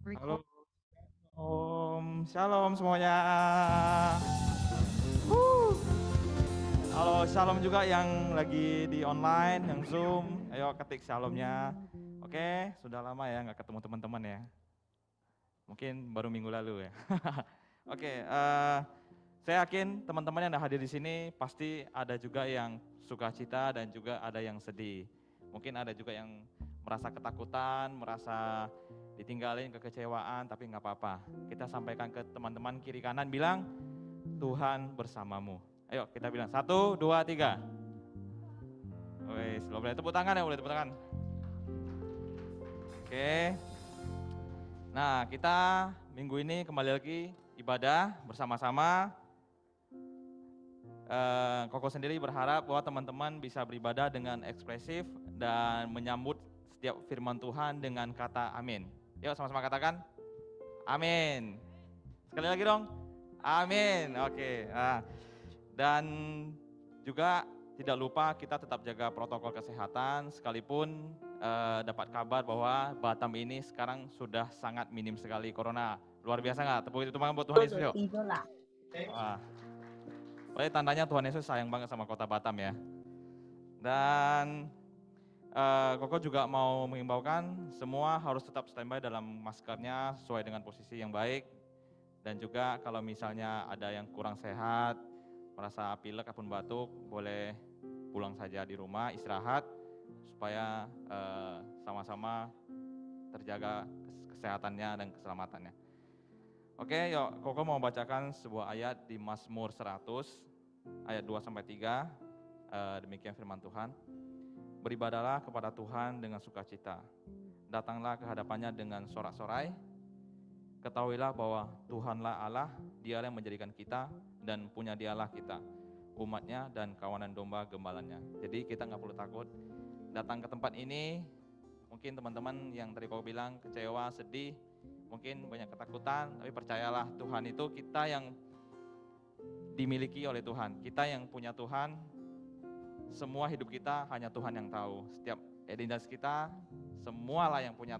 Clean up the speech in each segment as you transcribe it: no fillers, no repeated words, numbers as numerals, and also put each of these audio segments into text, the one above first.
Halo Record. Om, Shalom semuanya. Halo Shalom juga yang lagi di online, yang Zoom. Ayo ketik Shalomnya. Oke, sudah lama ya nggak ketemu teman-teman ya. Mungkin baru minggu lalu ya. Oke, saya yakin teman-teman yang ada hadir di sini pasti ada juga yang sukacita dan juga ada yang sedih. Mungkin ada juga yang merasa ketakutan, merasa ditinggalin, kekecewaan, tapi nggak apa-apa. Kita sampaikan ke teman-teman kiri kanan bilang, Tuhan bersamamu. Ayo kita bilang, 1, 2, 3. Wih, boleh tepuk tangan ya, boleh tepuk tangan. Oke. Nah, kita minggu ini kembali lagi ibadah bersama-sama. Koko sendiri berharap bahwa teman-teman bisa beribadah dengan ekspresif dan menyambut setiap firman Tuhan dengan kata amin. Yuk sama-sama katakan amin. Sekali lagi dong, amin. Oke. Dan juga tidak lupa kita tetap jaga protokol kesehatan sekalipun dapat kabar bahwa Batam ini sekarang sudah sangat minim sekali corona. Luar biasa nggak? Tepuk tangan buat Tuhan Yesus yuk. Wah. Oleh tandanya Tuhan Yesus sayang banget sama kota Batam ya. Dan Koko juga mau mengimbaukan semua harus tetap standby dalam maskernya sesuai dengan posisi yang baik. Dan juga kalau misalnya ada yang kurang sehat, merasa pilek ataupun batuk, boleh pulang saja di rumah, istirahat supaya sama-sama terjaga kesehatannya dan keselamatannya. Oke, yuk Koko mau bacakan sebuah ayat di Mazmur 100 ayat 2-3. Demikian firman Tuhan. Beribadalah kepada Tuhan dengan sukacita. Datanglah ke hadapannya dengan sorak-sorai. Ketahuilah bahwa Tuhanlah Allah, Dialah yang menjadikan kita dan punya Dialah kita, umatnya dan kawanan domba gembalanya. Jadi kita nggak perlu takut datang ke tempat ini. Mungkin teman-teman yang tadi kau bilang kecewa, sedih, mungkin banyak ketakutan, tapi percayalah Tuhan itu kita yang dimiliki oleh Tuhan. Kita yang punya Tuhan, semua hidup kita hanya Tuhan yang tahu. Setiap identitas kita, semualah yang punya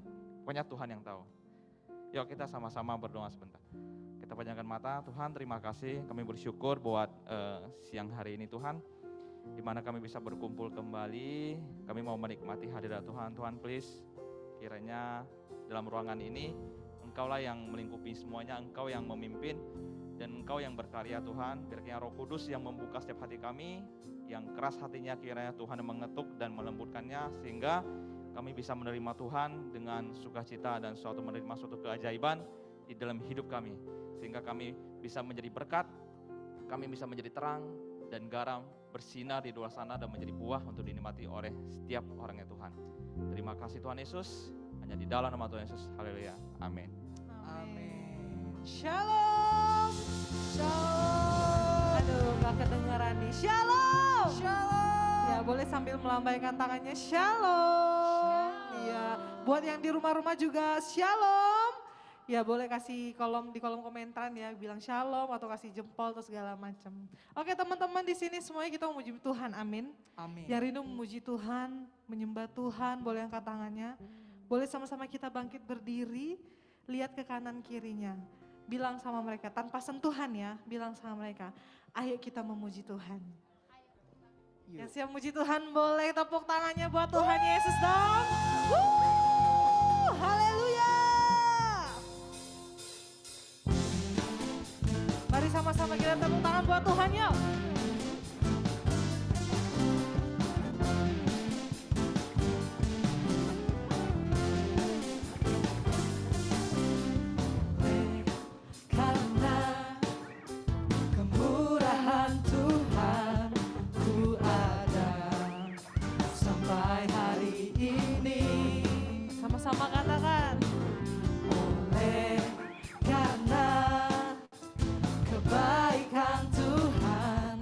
Tuhan yang tahu. Yuk kita sama-sama berdoa sebentar. Kita pejamkan mata. Tuhan, terima kasih, kami bersyukur buat siang hari ini Tuhan, di mana kami bisa berkumpul kembali. Kami mau menikmati hadirat Tuhan. Tuhan please, kiranya dalam ruangan ini Engkaulah yang melingkupi semuanya, Engkau yang memimpin, dan Engkau yang berkarya Tuhan. Biarnya Roh Kudus yang membuka setiap hati kami, yang keras hatinya kiranya Tuhan mengetuk dan melembutkannya, sehingga kami bisa menerima Tuhan dengan sukacita dan menerima suatu keajaiban di dalam hidup kami. Sehingga kami bisa menjadi berkat, kami bisa menjadi terang dan garam, bersinar di luar sana dan menjadi buah untuk dinikmati oleh setiap orangnya Tuhan. Terima kasih Tuhan Yesus, hanya di dalam nama Tuhan Yesus. Haleluya. Amin. Amin. Shalom. Shalom. Aduh, gak kedengeran nih. Shalom. Shalom. Ya, boleh sambil melambaikan tangannya. Shalom. Iya. Buat yang di rumah-rumah juga shalom. Ya, boleh kasih di kolom komentar ya, bilang shalom atau kasih jempol atau segala macam. Oke, teman-teman di sini semuanya kita memuji Tuhan. Amin. Amin. Yang rindu memuji Tuhan, menyembah Tuhan, boleh angkat tangannya. Boleh sama-sama kita bangkit berdiri, lihat ke kanan kirinya. Bilang sama mereka, tanpa sentuhan ya, bilang sama mereka, ayo kita memuji Tuhan. Yang siap memuji Tuhan boleh tepuk tangannya buat Tuhan Yesus dong. Haleluya. Mari sama-sama kita tepuk tangan buat Tuhan yuk. Sama katakan, oleh karena kebaikan Tuhan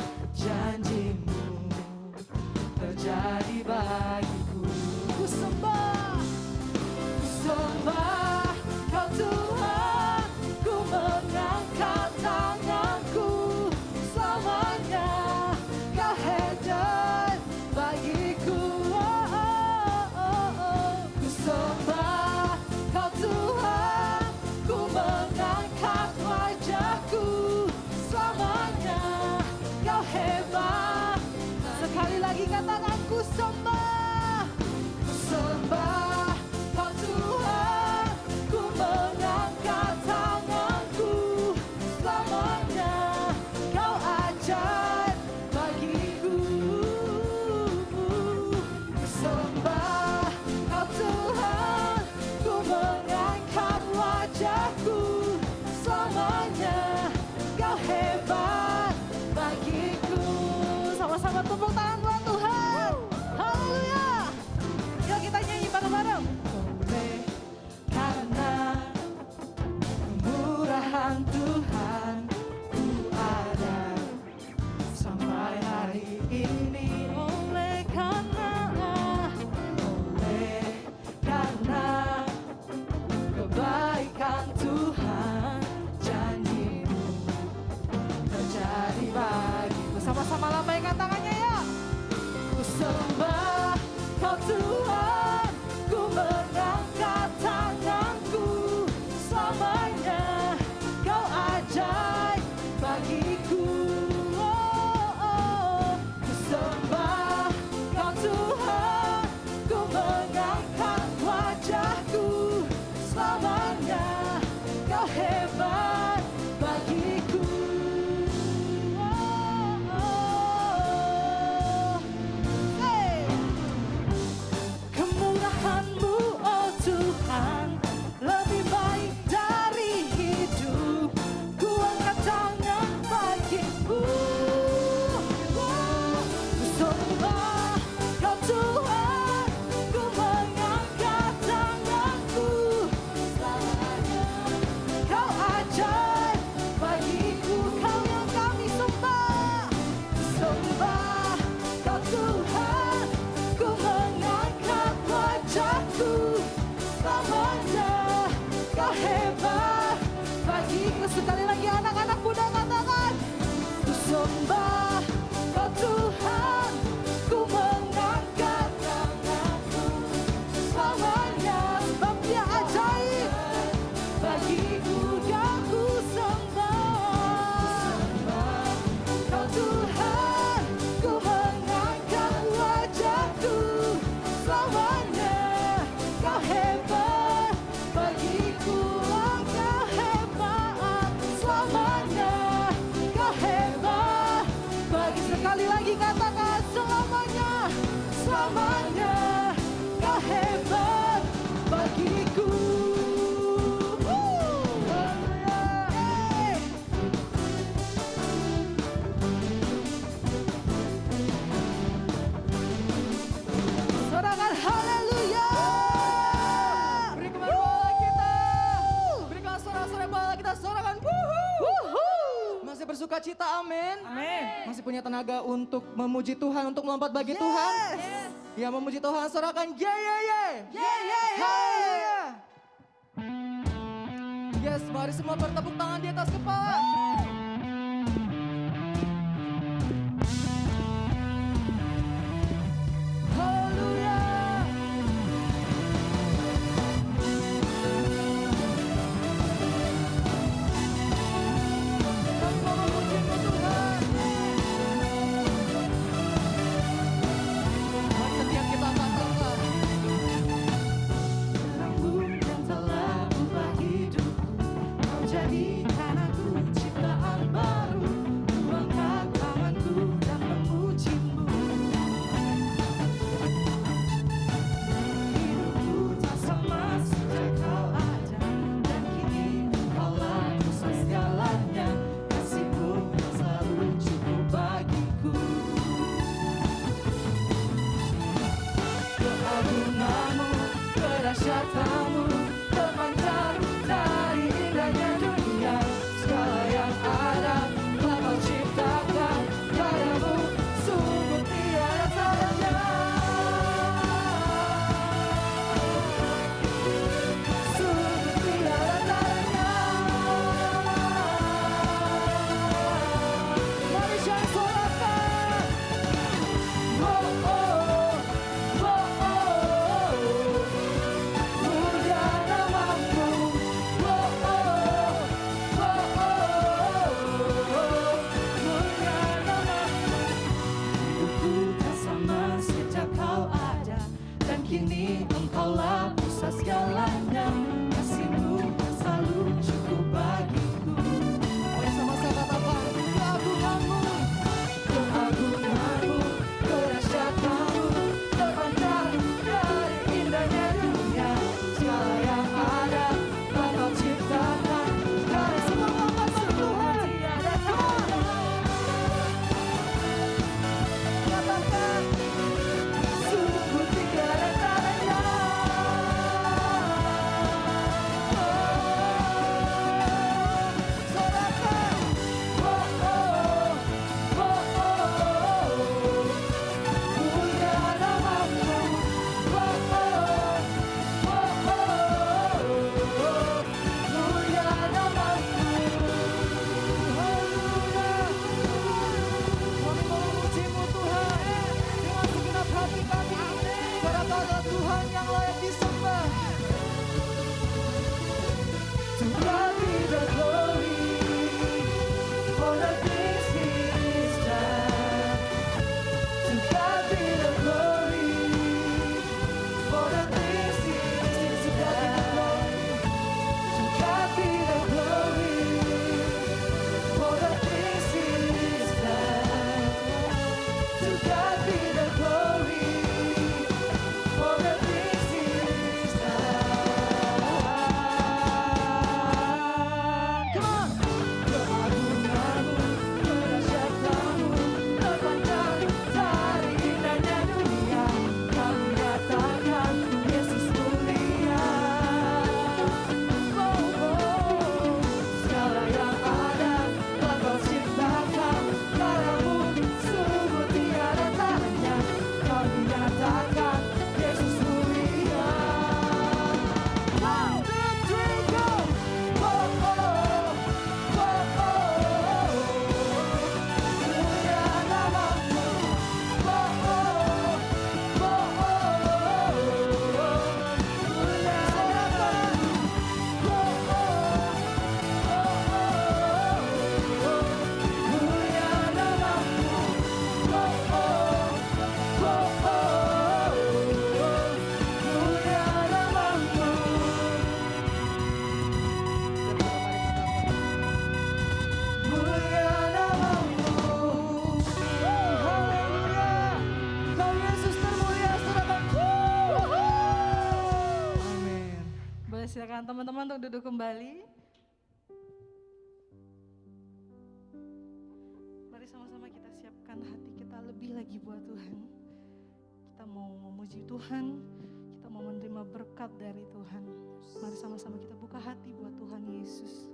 lambaikan Tuhan, ku ada sampai hari ini. Oleh karena kebaikan Tuhan, janji-Mu terjadi bagiku. Sama-sama lambaikan tangannya ya. Ku sembah Kau Tuhan, ku mengangkat tanganku selamanya. Kau ajaib bagiku. Ku sembah Kau Tuhan, ku mengangkat wajahku selamanya. Kau hebat bagiku. Hey! Kemurahan-Mu, oh Tuhan, lebih baik dari hidup. Ku angkat tangan bagimu. Ku sembah Kau Tuhan, ku mengangkat tanganku selamanya. Kau ajaib bagiku, Kau yang kami sembah. Ku sembah Kau Tuhan, ku mengangkat wajahku selamanya. Kau hebat bagiku. Sekali lagi anak-anak muda katakan, ku sembah Kau Tuhan, ku mengangkat tanganku selamanya. Sebab Dia ajaib bagiku, yang ku sembah. Kau Tuhan, ku mengangkat wajahku selamanya. Kau hebat bagiku, Kau hebat selamanya. Kau hebat bagi, sekali lagi katakan selamanya, selamanya. Kau hebat bagiku. Hey! Sorakan haleluya. Berikan bola kita. Berikan sorak-sorai bola kita. Sorakan. Masih bersuka cita, amin. Amin. Masih punya tenaga untuk memuji Tuhan, untuk melompat bagi Tuhan. Ya, memuji Tuhan, sorakan. Yeah, yeah, yeah. Yeah, yeah, yeah. Haleluya. Yes, mari semua bertepuk tangan di atas kepala. Haleluya. Kami mau memuji-Mu Tuhan. Mari setiap kita katakan. Terang yang telah ubah hidupku, Kau jadikan aku ciptaan Silakan teman-teman untuk duduk kembali. Mari sama-sama kita siapkan hati kita lebih lagi buat Tuhan. Kita mau memuji Tuhan, kita mau menerima berkat dari Tuhan. Mari sama-sama kita buka hati buat Tuhan Yesus.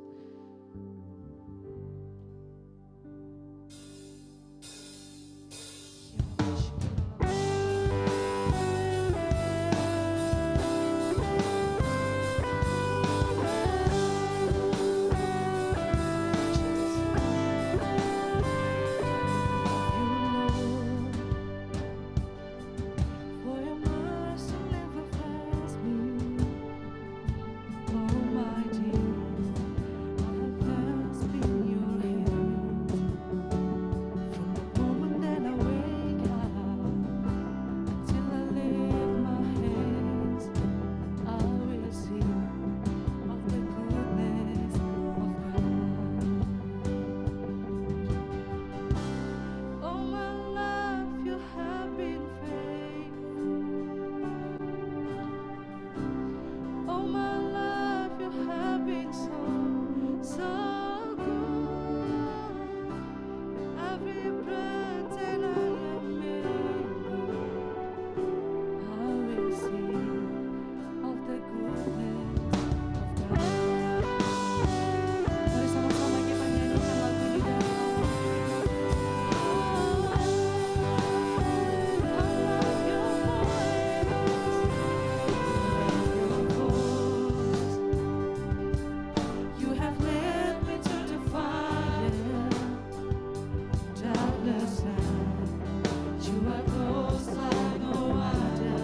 Your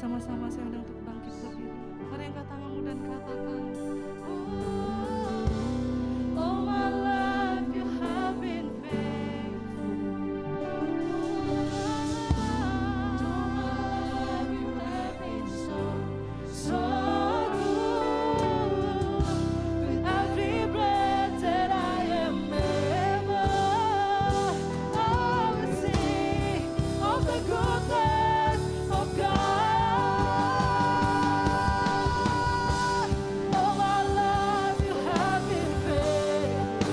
sama-sama saya undang untuk bangkit berdiri. Mari angkat tanganmu dan katakan, oh my life you have been faithful. All my life you have been so good. With every breath that I am able, I will sing of the goodness of God. All my life you have been faithful.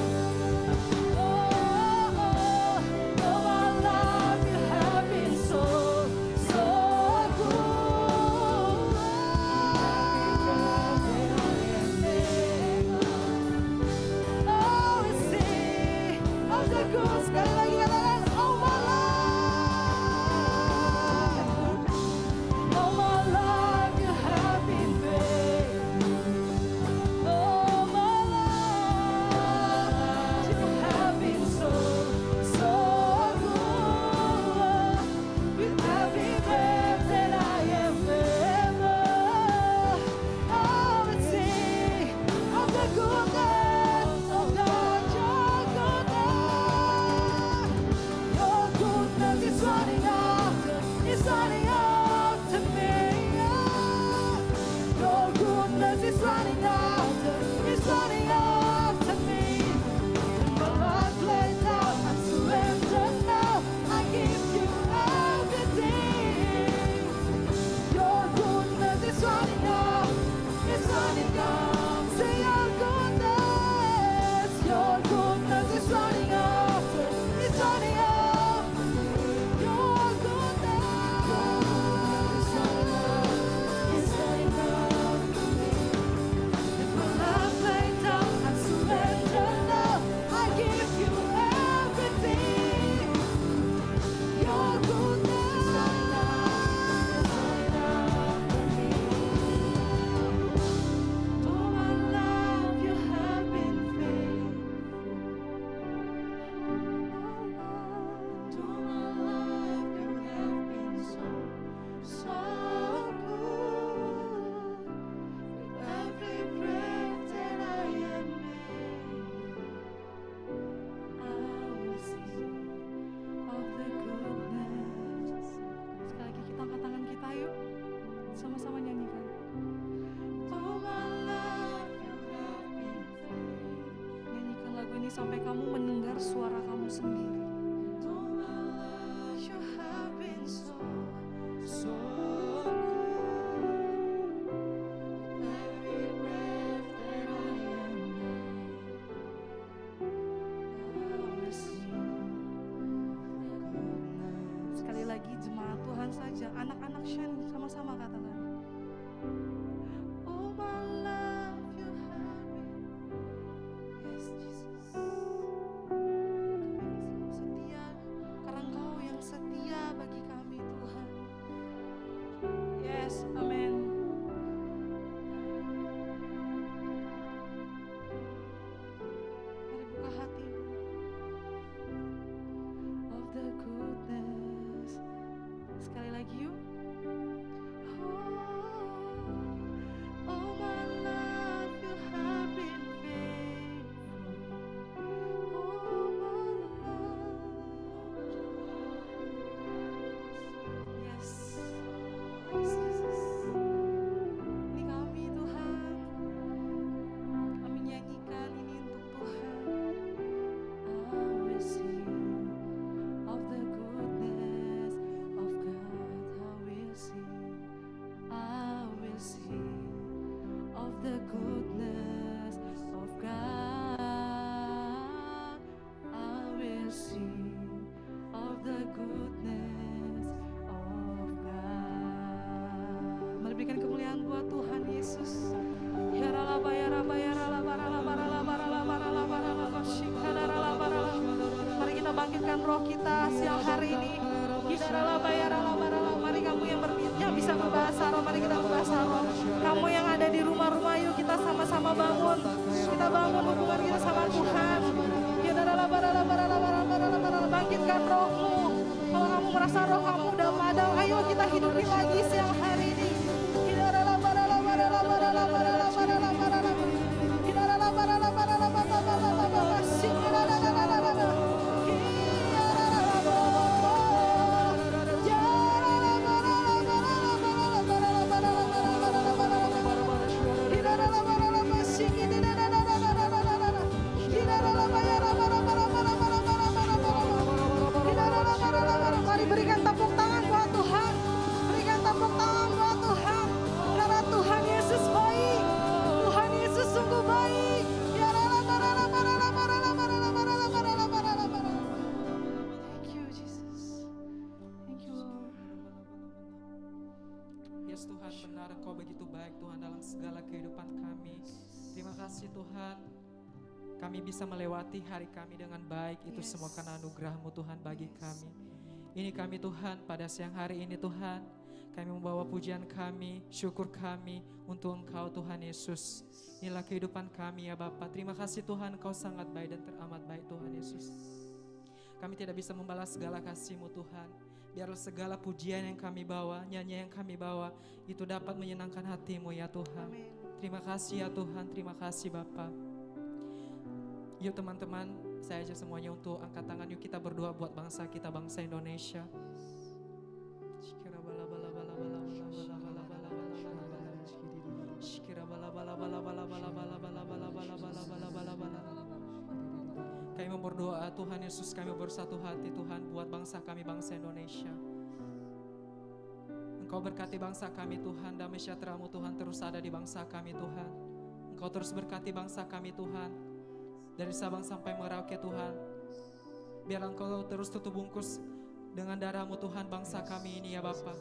All my life you have been so good. Oh, we sing of the good. Sekali lagi katakan, oh my life. All my life you have been faithful. All my life you have been so good. With every breath that I am able, I will sing of the goodness of God. Your goodness is running after me. Your goodness is running after me. My life laid down, I surrender now. I give you everything. Your goodness is running out. Say your goodness is running after. It's running out. Your goodness is running out. My life laid down, I surrender now. I give you everything. Your goodness is running after me. All my life you have been faithful. All my life you have been so good. With every breath that I am made, I will sing of the goodness. Sekali lagi kita angkat tangan kita yuk, sama-sama nyanyikan. All my life you have been faithful. Nyanyikan lagu ini sampai kamu mendengar suara kamu sendiri. All my life you have been so good. Every breath that I am made, I will sing the goodness. Sekali lagi jemaat Tuhan saja, anak-anak Shen sama-sama katakan. All my life you have been. Yes, Jesus. Kami setia, karena Engkau yang setia bagi kami, Tuhan. Yes, amin. Mari buka hatimu. Of the goodness. Sekali lagi yuk. All my life you have been faithful. All my life. Yes. Yes, Jesus. Ini kami Tuhan. Kami nyanyikan ini untuk Tuhan. I will sing of the goodness of God. I will sing. I will sing of the goodness of God. I will sing of the goodness of God. Mari berikan kemuliaan buat Tuhan Yesus. Ya ralaba ya raba ya ralaba ralaba ralaba ralaba ralaba ralaba shikada ralaba ralaba. Mari kita bangkitkan roh kita siang hari ini. Ya ralaba ya ralaba ralaba. Mari kamu yang bisa berbahasa roh, mari kita berbahasa roh. Kamu yang ada di rumah-rumah, yuk kita sama-sama bangun. Kita bangun hubungan kita sama Tuhan. Ya ralaba ralaba ralaba ralaba ralaba. Bangkitkan rohmu. Kalau kamu merasa kuasa roh kamu udah padam. Ayo kita hidupi lagi siang hari ini. Mari berikan tepuk tangan buat Tuhan. Berikan tepuk tangan buat Tuhan. Karena Tuhan Yesus baik. Tuhan Yesus sungguh baik. Thank you Jesus. Thank you Lord. Yes Tuhan, benar Engkau begitu baik Tuhan dalam segala kehidupan kami. Terima kasih Tuhan. Kami bisa melewati hari kami dengan baik. Itu semua karena anugerah-Mu Tuhan bagi kami. Ini kami Tuhan pada siang hari ini Tuhan. Kami membawa pujian kami, syukur kami untuk Engkau Tuhan Yesus. Inilah kehidupan kami ya Bapa. Terima kasih Tuhan, Engkau sangat baik dan teramat baik Tuhan Yesus. Kami tidak bisa membalas segala kasih-Mu Tuhan. Biarlah segala pujian yang kami bawa, nyanyian yang kami bawa, itu dapat menyenangkan hati-Mu ya Tuhan. Terima kasih ya Tuhan, terima kasih Bapa. Yuk teman-teman, saya ajak semuanya untuk angkat tangan. Yuk kita berdoa buat bangsa kita, bangsa Indonesia. Kami berdoa Tuhan Yesus, kami bersatu hati Tuhan buat bangsa kami, bangsa Indonesia. Engkau berkati bangsa kami Tuhan, damai sejahtera-Mu Tuhan terus ada di bangsa kami Tuhan. Engkau terus berkati bangsa kami Tuhan. Dari Sabang sampai Merauke Tuhan. Biarlah Engkau terus tutup bungkus dengan darah-Mu Tuhan bangsa kami ini ya Bapa.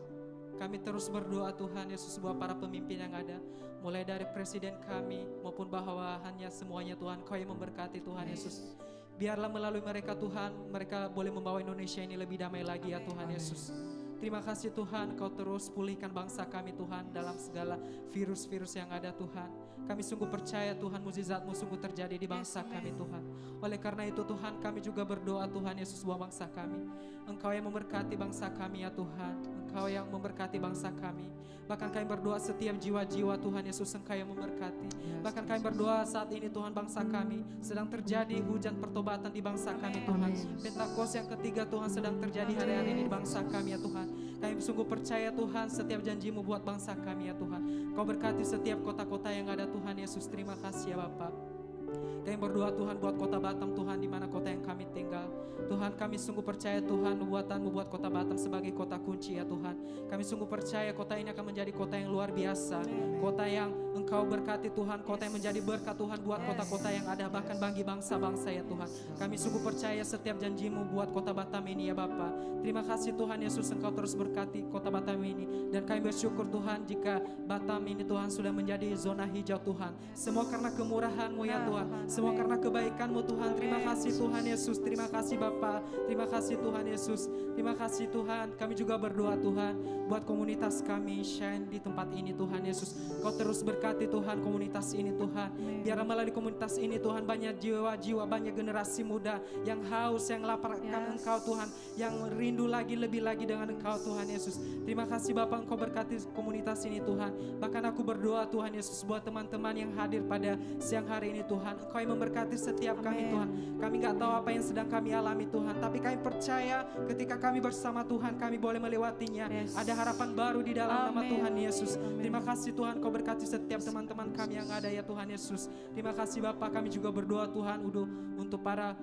Kami terus berdoa Tuhan Yesus buat para pemimpin yang ada. Mulai dari presiden kami maupun bawahannya semuanya Tuhan. Kau yang memberkati Tuhan Yesus. Biarlah melalui mereka Tuhan, mereka boleh membawa Indonesia ini lebih damai lagi ya Tuhan Yesus. Terima kasih Tuhan, Kau terus pulihkan bangsa kami Tuhan dalam segala virus-virus yang ada Tuhan. Kami sungguh percaya Tuhan, mukjizat-Mu sungguh terjadi di bangsa kami Tuhan. Oleh karena itu Tuhan, kami juga berdoa Tuhan Yesus buat bangsa kami. Engkau yang memberkati bangsa kami ya Tuhan. Engkau yang memberkati bangsa kami. Bahkan kami berdoa setiap jiwa-jiwa Tuhan Yesus, Engkau yang memberkati. Bahkan kami berdoa saat ini Tuhan, bangsa kami sedang terjadi hujan pertobatan di bangsa kami Tuhan. Pentakos yang ketiga Tuhan sedang terjadi hari-hari ini di bangsa kami ya Tuhan. Kami sungguh percaya Tuhan setiap janji-Mu buat bangsa kami ya Tuhan. Kau berkati setiap kota-kota yang ada Tuhan Yesus. Terima kasih ya Bapa. Kami berdoa Tuhan buat kota Batam Tuhan, di mana kota yang kami tinggal. Tuhan, kami sungguh percaya Tuhan nubuatan-Mu buat kota Batam sebagai kota kunci ya Tuhan. Kami sungguh percaya kota ini akan menjadi kota yang luar biasa. Kota yang Engkau berkati Tuhan, kota yang menjadi berkat Tuhan buat kota-kota yang ada, bahkan bagi bangsa-bangsa ya Tuhan. Kami sungguh percaya setiap janji-Mu buat kota Batam ini ya Bapa. Terima kasih Tuhan Yesus, Engkau terus berkati kota Batam ini. Dan kami bersyukur Tuhan jika Batam ini Tuhan sudah menjadi zona hijau Tuhan. Semua karena kemurahan-Mu ya Tuhan. Semua karena kebaikan-Mu Tuhan. Terima kasih Tuhan Yesus. Terima kasih Bapa. Terima kasih Tuhan Yesus. Terima kasih Tuhan. Kami juga berdoa Tuhan buat komunitas kami Shine di tempat ini Tuhan Yesus. Kau terus berkati Tuhan komunitas ini Tuhan. Biar melalui komunitas ini Tuhan banyak jiwa-jiwa, banyak generasi muda yang haus, yang lapar akan Engkau Tuhan, yang rindu lagi lebih lagi dengan Engkau Tuhan Yesus. Terima kasih Bapa, Engkau berkati komunitas ini Tuhan. Bahkan aku berdoa Tuhan Yesus buat teman-teman yang hadir pada siang hari ini Tuhan. Engkau yang memberkati setiap kami Tuhan. Kami gak tahu apa yang sedang kami alami Tuhan, tapi kami percaya ketika kami bersama Tuhan kami boleh melewatinya. Ada harapan baru di dalam nama Tuhan Yesus. Terima kasih Tuhan, Kau berkati setiap teman-teman kami yang ada ya Tuhan Yesus. Terima kasih Bapa, kami juga berdoa Tuhan untuk para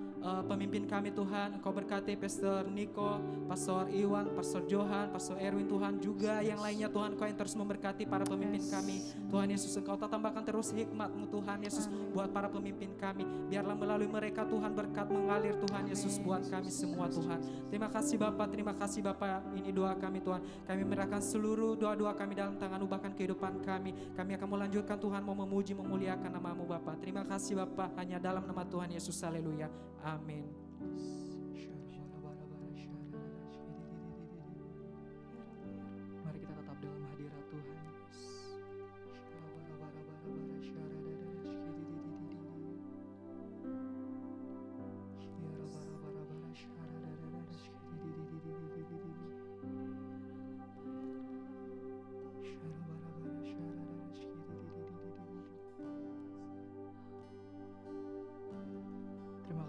pemimpin kami Tuhan. Kau berkati Pastor Niko, Pastor Iwan, Pastor Johan, Pastor Erwin Tuhan, juga yang lainnya Tuhan. Kau yang terus memberkati para pemimpin kami Tuhan Yesus. Engkau tambahkan terus hikmat-Mu Tuhan Yesus buat para pemimpin kami. Biarlah melalui mereka Tuhan berkat mengalir Tuhan Yesus buat kami semua Tuhan. Terima kasih Bapa, terima kasih Bapa. Ini doa kami Tuhan. Kami menyerahkan seluruh doa-doa kami dalam tangan-Mu, bahkan kehidupan kami. Kami akan melanjutkan Tuhan mau memuji memuliakan nama-Mu Bapa. Terima kasih Bapa, hanya dalam nama Tuhan Yesus. Haleluya. Amin. Mari kita tetap dalam hadirat Tuhan.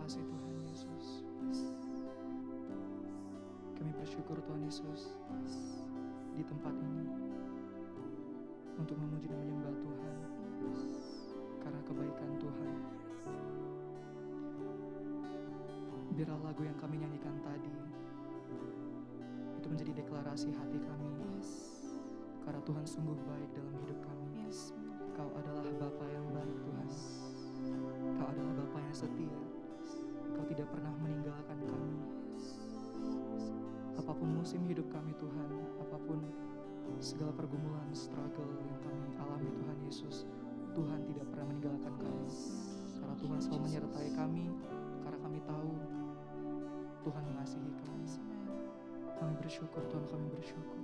kasih Tuhan Yesus. Kami bersyukur Tuhan Yesus di tempat ini untuk memuji dan menyembah Tuhan karena kebaikan Tuhan. Biarlah lagu yang kami nyanyikan tadi itu menjadi deklarasi hati kami, karena Tuhan sungguh baik dalam hidup kami. Kau adalah Bapa yang baik Tuhan. Kau adalah Bapa yang setia. Kau tidak pernah meninggalkan kami. Apapun musim hidup kami Tuhan, apapun segala pergumulan, struggle yang kami alami Tuhan Yesus, Tuhan tidak pernah meninggalkan kami. Karena Tuhan selalu menyertai kami, karena kami tahu Tuhan mengasihi kami. Kami bersyukur Tuhan, kami bersyukur.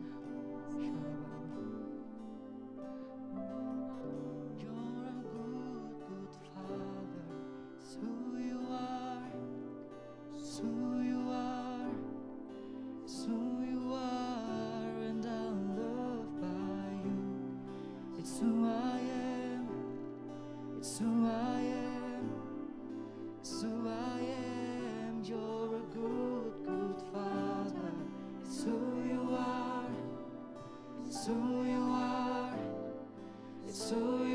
It's who you are, it's who you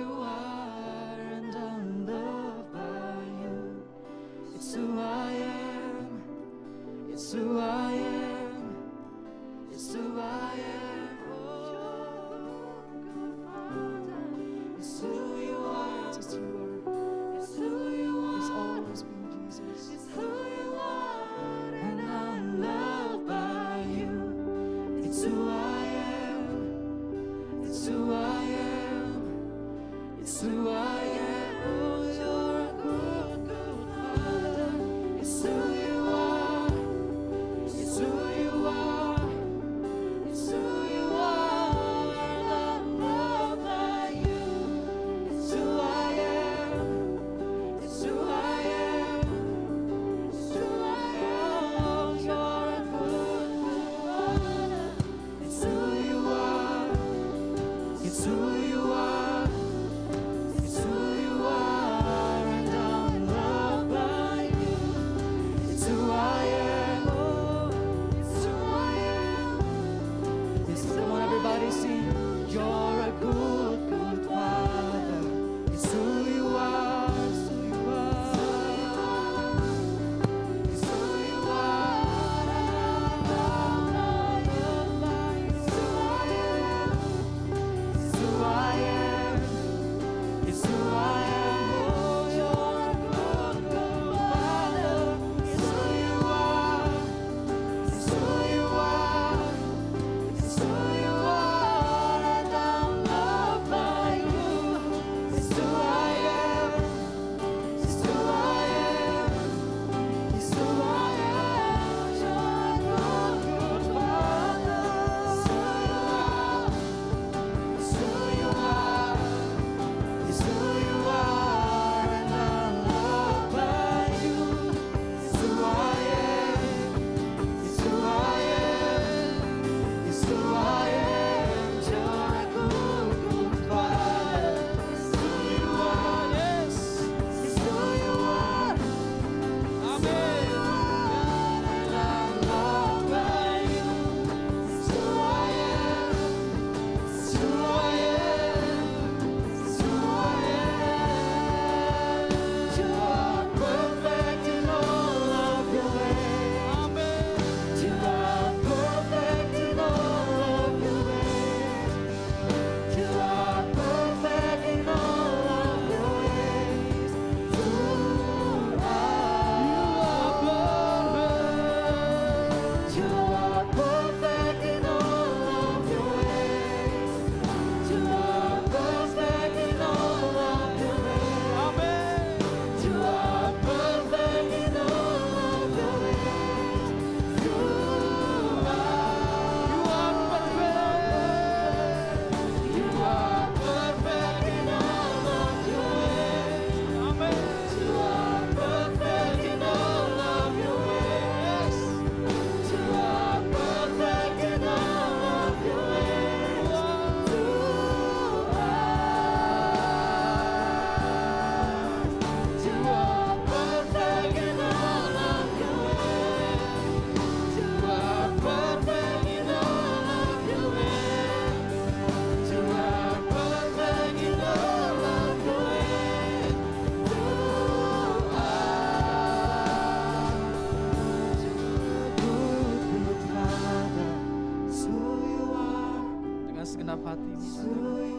segenap hati ini.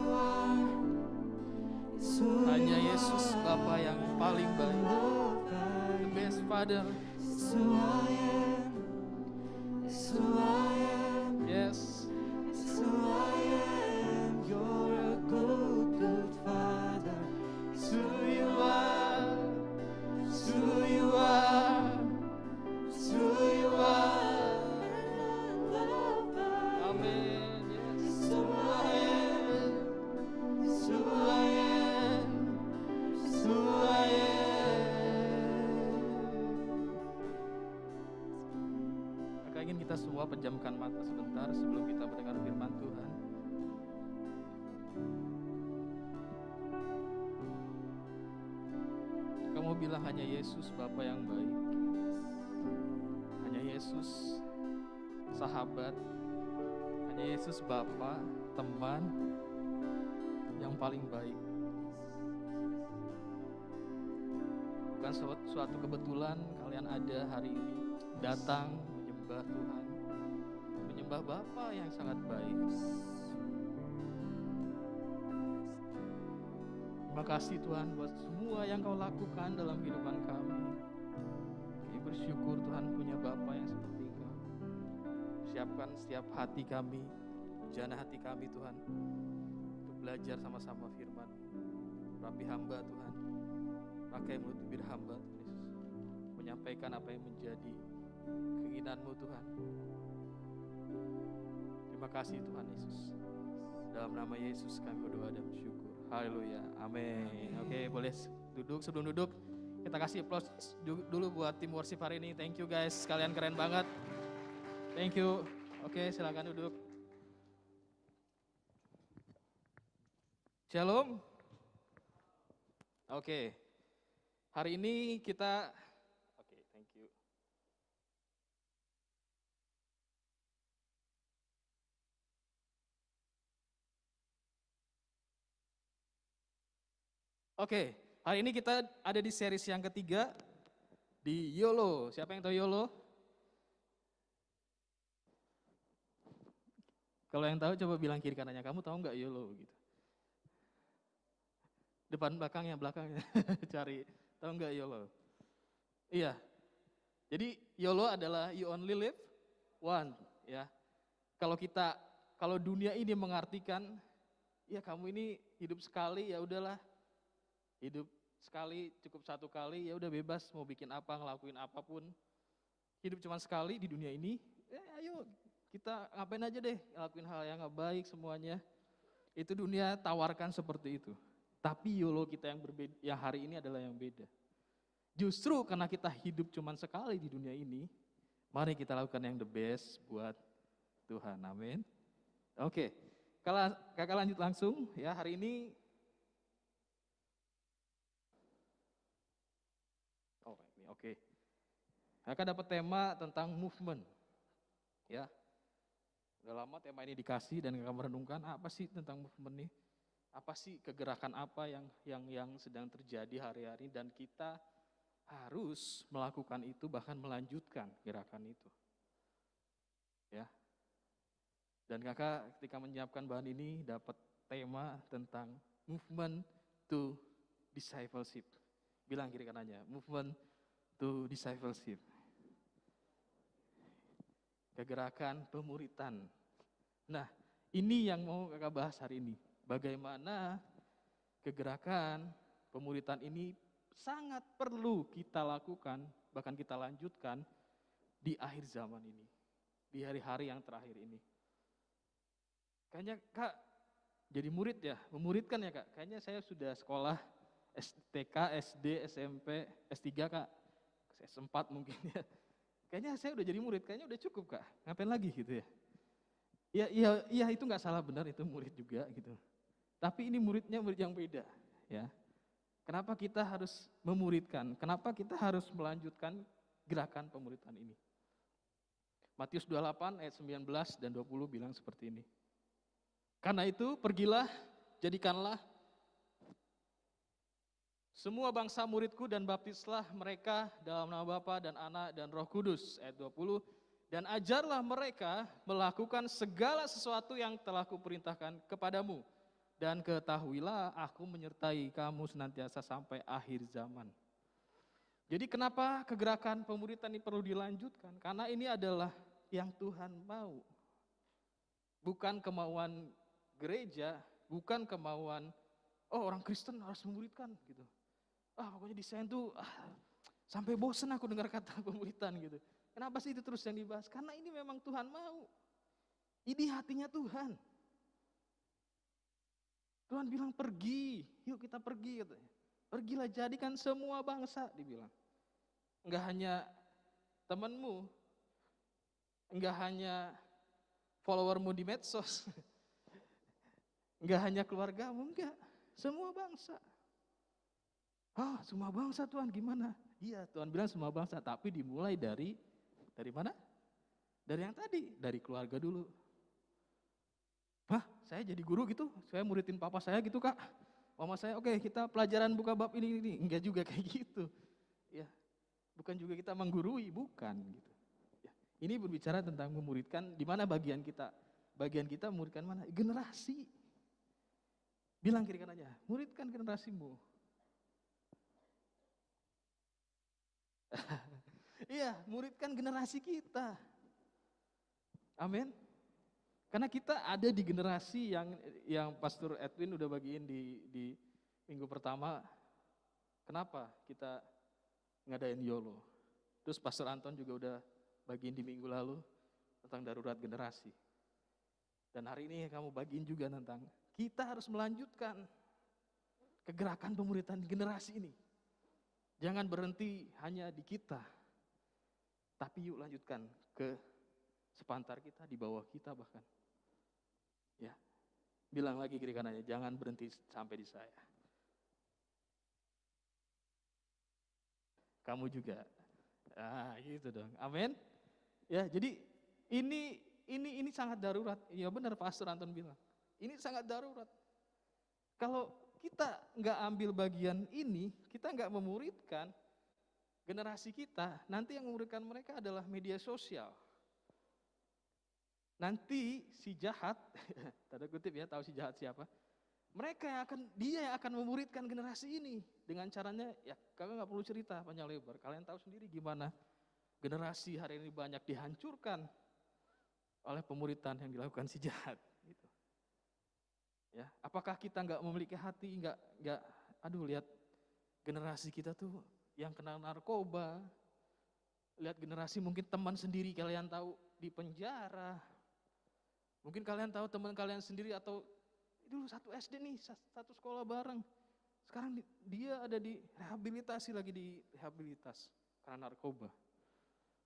Hanya Yesus Bapa yang paling baik, the best Father. Yes. You're a good Father. It's who you are. It's who you are. It's who you are. Amen. Yes. It's who I am. It's who I am. It's who I am. Maka ingin kita semua pejamkan mata sebentar sebelum kita mendengar firman Tuhan. Kamu bilang hanya Yesus Bapa yang baik, hanya Yesus sahabat, hanya Yesus Bapa, teman yang paling baik. Bukan suatu kebetulan kalian ada hari ini, datang menyembah Tuhan, menyembah Bapa yang sangat baik. Terima kasih Tuhan buat semua yang Kau lakukan dalam kehidupan kami. Kami bersyukur Tuhan punya Bapa yang seperti Engkau. Siapkan setiap hati kami, jana hati kami Tuhan, untuk belajar sama-sama firman. Rapi hamba Tuhan, pakai mulut bibir hamba Tuhan Yesus, menyampaikan apa yang menjadi keinginanmu Tuhan. Terima kasih Tuhan Yesus. Dalam nama Yesus kami berdoa dan bersyukur. Haleluya, amin. Oke, boleh duduk. Sebelum duduk, kita kasih applause dulu buat tim worship hari ini. Thank you guys, kalian keren banget. Thank you. Oke, silakan duduk. Shalom. Oke, hari ini kita, oke, thank you. Oke, hari ini kita ada di series yang ketiga di YOLO. Siapa yang tahu YOLO? Kalau yang tahu coba bilang kiri kanannya, kamu tahu nggak YOLO gitu. Depan belakangnya cari, tahu nggak YOLO? Iya. Jadi YOLO adalah you only live one, ya. Kalau dunia ini mengartikan ya kamu ini hidup sekali, ya udahlah. Hidup sekali, cukup satu kali, ya udah bebas mau bikin apa, ngelakuin apapun. Hidup cuma sekali di dunia ini, ayo kita ngapain aja deh, ngelakuin hal yang gak baik semuanya. Itu dunia tawarkan seperti itu. Tapi YOLO kita yang berbeda, yang hari ini adalah yang beda. Justru karena kita hidup cuma sekali di dunia ini, mari kita lakukan yang the best buat Tuhan, amin. Oke, kakak lanjut langsung ya, hari ini oke. Kakak dapat tema tentang movement. Ya. Udah lama tema ini dikasih dan kakak merenungkan apa sih tentang movement ini? Apa sih kegerakan apa yang sedang terjadi hari-hari dan kita harus melakukan itu, bahkan melanjutkan gerakan itu. Ya. Dan kakak ketika menyiapkan bahan ini dapat tema tentang movement to discipleship. Bilang kiri kanannya, movement to discipleship. Kegerakan pemuritan. Nah, ini yang mau kakak bahas hari ini. Bagaimana kegerakan pemuritan ini sangat perlu kita lakukan, bahkan kita lanjutkan di akhir zaman ini. Di hari-hari yang terakhir ini. Kayaknya kak jadi murid ya, memuridkan ya kak. Kayaknya saya sudah sekolah TK, SD, SMP, S3 kak. S4 mungkin ya. Kayaknya saya udah jadi murid, kayaknya udah cukup kak. Ngapain lagi gitu ya. Ya itu gak salah, benar itu murid juga gitu. Tapi ini muridnya murid yang beda ya. Kenapa kita harus memuridkan? Kenapa kita harus melanjutkan gerakan pemuridan ini? Matius 28 ayat 19 dan 20 bilang seperti ini. Karena itu pergilah, jadikanlah semua bangsa muridku dan baptislah mereka dalam nama Bapa dan Anak dan Roh Kudus. Ayat 20, Dan ajarlah mereka melakukan segala sesuatu yang telah kuperintahkan kepadamu. Dan ketahuilah aku menyertai kamu senantiasa sampai akhir zaman. Jadi kenapa kegerakan pemuritan ini perlu dilanjutkan? Karena ini adalah yang Tuhan mau. Bukan kemauan gereja, bukan kemauan, orang Kristen harus memuridkan gitu. Pokoknya di saya tuh sampai bosen aku dengar kata pemuritan gitu. Kenapa sih itu terus yang dibahas? Karena ini memang Tuhan mau. Ini hatinya Tuhan. Tuhan bilang pergi, yuk kita pergi katanya. Pergilah jadikan semua bangsa, dibilang. Enggak hanya temanmu, enggak hanya followermu di medsos, enggak hanya keluargamu, enggak. Semua bangsa. Semua bangsa Tuhan gimana? Iya, Tuhan bilang semua bangsa, tapi dimulai dari mana? Dari yang tadi, dari keluarga dulu. Saya jadi guru gitu, saya muridin papa saya gitu kak. Mama saya, oke, kita pelajaran buka bab ini. Enggak juga kayak gitu. Ya, bukan juga kita menggurui, bukan gitu. Ya, ini berbicara tentang memuridkan, di mana bagian kita? Bagian kita memuridkan mana? Generasi. Bilang kiri kanannya, muridkan generasimu. Iya, muridkan generasi kita. Amin. Karena kita ada di generasi yang Pastor Edwin udah bagiin di minggu pertama. Kenapa kita ngadain YOLO? Terus Pastor Anton juga udah bagiin di minggu lalu tentang darurat generasi. Dan hari ini kamu bagiin juga tentang kita harus melanjutkan kegerakan pemuritan generasi ini. Jangan berhenti hanya di kita, tapi yuk lanjutkan ke sepantar kita, di bawah kita bahkan. Ya, bilang lagi kiri kanannya, jangan berhenti sampai di saya. Kamu juga, gitu dong, amin. Ya, jadi ini sangat darurat. Ya benar Pastor Anton bilang, ini sangat darurat. Kalau kita nggak ambil bagian ini, kita nggak memuridkan generasi kita, nanti yang memuridkan mereka adalah media sosial. Nanti si jahat, tanda kutip ya, tahu si jahat siapa? Dia yang akan memuridkan generasi ini dengan caranya, ya kakak nggak perlu cerita panjang lebar, kalian tahu sendiri gimana generasi hari ini banyak dihancurkan oleh pemuritan yang dilakukan si jahat. Gitu. Ya, apakah kita nggak memiliki hati, lihat generasi kita tuh yang kena narkoba, lihat generasi mungkin teman sendiri kalian tahu di penjara, mungkin kalian tahu teman kalian sendiri atau dulu satu SD nih, satu sekolah bareng, sekarang dia ada di rehabilitasi, lagi di rehabilitas karena narkoba,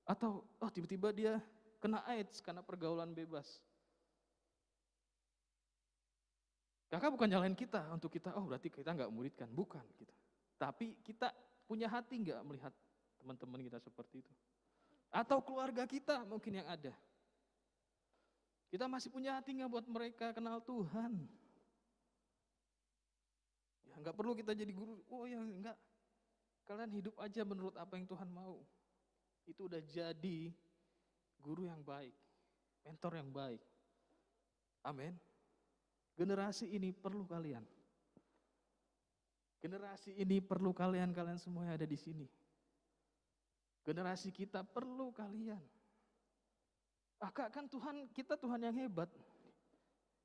atau tiba-tiba dia kena AIDS karena pergaulan bebas. Kakak bukan nyalain kita untuk kita, berarti kita nggak muridkan, bukan gitu. Tapi kita punya hati nggak melihat teman-teman kita seperti itu? Atau keluarga kita mungkin yang ada. Kita masih punya hati nggak buat mereka kenal Tuhan? Ya nggak perlu kita jadi guru, enggak. Kalian hidup aja menurut apa yang Tuhan mau. Itu udah jadi guru yang baik, mentor yang baik. Amin. Generasi ini perlu kalian. Generasi ini perlu kalian semua yang ada di sini. Generasi kita perlu kalian. Kan kita Tuhan yang hebat.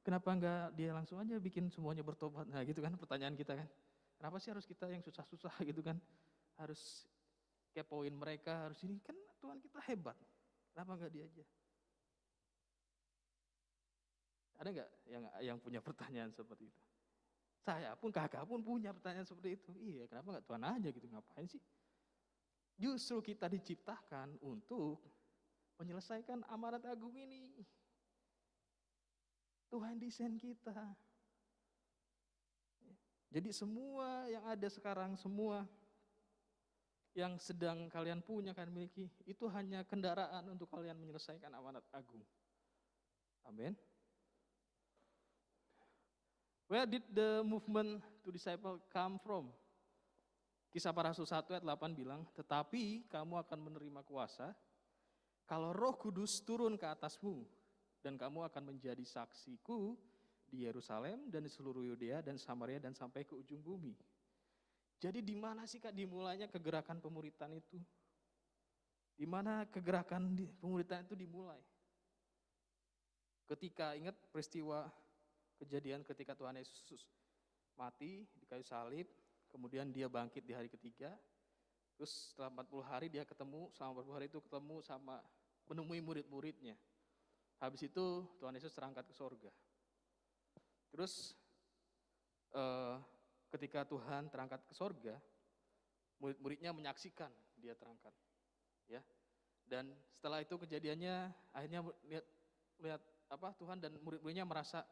Kenapa enggak dia langsung aja bikin semuanya bertobat? Nah gitu kan pertanyaan kita kan. Kenapa sih harus kita yang susah-susah gitu kan? Harus kepoin mereka, harus ini. Kan Tuhan kita hebat. Kenapa enggak dia aja? Ada nggak yang punya pertanyaan seperti itu? Saya pun, kakak pun punya pertanyaan seperti itu. Iya, kenapa nggak Tuhan aja gitu, ngapain sih? Justru kita diciptakan untuk menyelesaikan amanat agung ini. Tuhan desain kita. Jadi semua yang ada sekarang, semua yang sedang kalian punya, kalian miliki, itu hanya kendaraan untuk kalian menyelesaikan amanat agung. Amin. Where did the movement to disciple come from? Kisah Para Rasul 1 ayat 8 bilang, tetapi kamu akan menerima kuasa kalau Roh Kudus turun ke atasmu dan kamu akan menjadi saksiku di Yerusalem dan di seluruh Yudea dan Samaria dan sampai ke ujung bumi. Jadi di mana sih Kak dimulainya kegerakan pemuritan itu? Di mana kegerakan pemuritan itu dimulai? Ketika ingat peristiwa kejadian ketika Tuhan Yesus mati di kayu salib, kemudian dia bangkit di hari ketiga, terus setelah 40 hari dia ketemu, selama 40 hari itu ketemu sama menemui murid-muridnya. Habis itu Tuhan Yesus terangkat ke sorga. Terus ketika Tuhan terangkat ke sorga, murid-muridnya menyaksikan dia terangkat. Ya. Dan setelah itu kejadiannya akhirnya lihat Tuhan dan murid-muridnya merasa,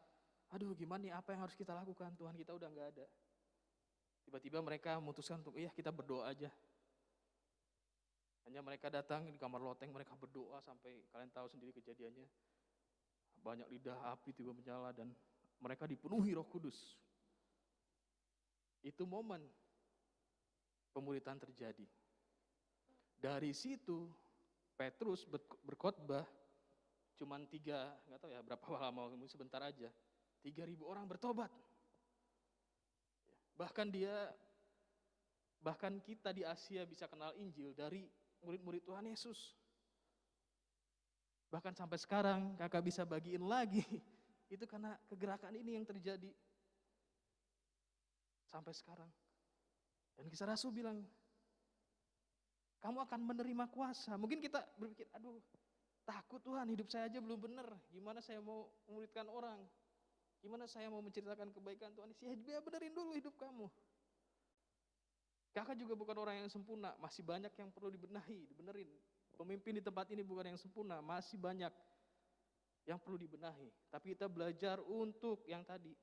aduh gimana nih, apa yang harus kita lakukan, Tuhan kita udah gak ada. Tiba-tiba mereka memutuskan untuk kita berdoa aja. Hanya mereka datang di kamar loteng, mereka berdoa sampai kalian tahu sendiri kejadiannya. Banyak lidah api tiba menyala dan mereka dipenuhi Roh Kudus. Itu momen pemuritan terjadi. Dari situ Petrus berkhotbah cuman 3, nggak tahu ya berapa lama, sebentar aja. 3.000 orang bertobat. Bahkan kita di Asia bisa kenal Injil dari murid-murid Tuhan Yesus. Bahkan sampai sekarang kakak bisa bagiin lagi. Itu karena kegerakan ini yang terjadi. Sampai sekarang. Dan Kisah Rasul bilang, kamu akan menerima kuasa. Mungkin kita berpikir, aduh takut Tuhan, hidup saya aja belum benar. Gimana saya mau memuridkan orang? Gimana saya mau menceritakan kebaikan Tuhan? Ya benerin dulu hidup kamu. Kakak juga bukan orang yang sempurna, masih banyak yang perlu dibenerin. Pemimpin di tempat ini bukan yang sempurna, masih banyak yang perlu dibenahi. Tapi kita belajar untuk yang tadi.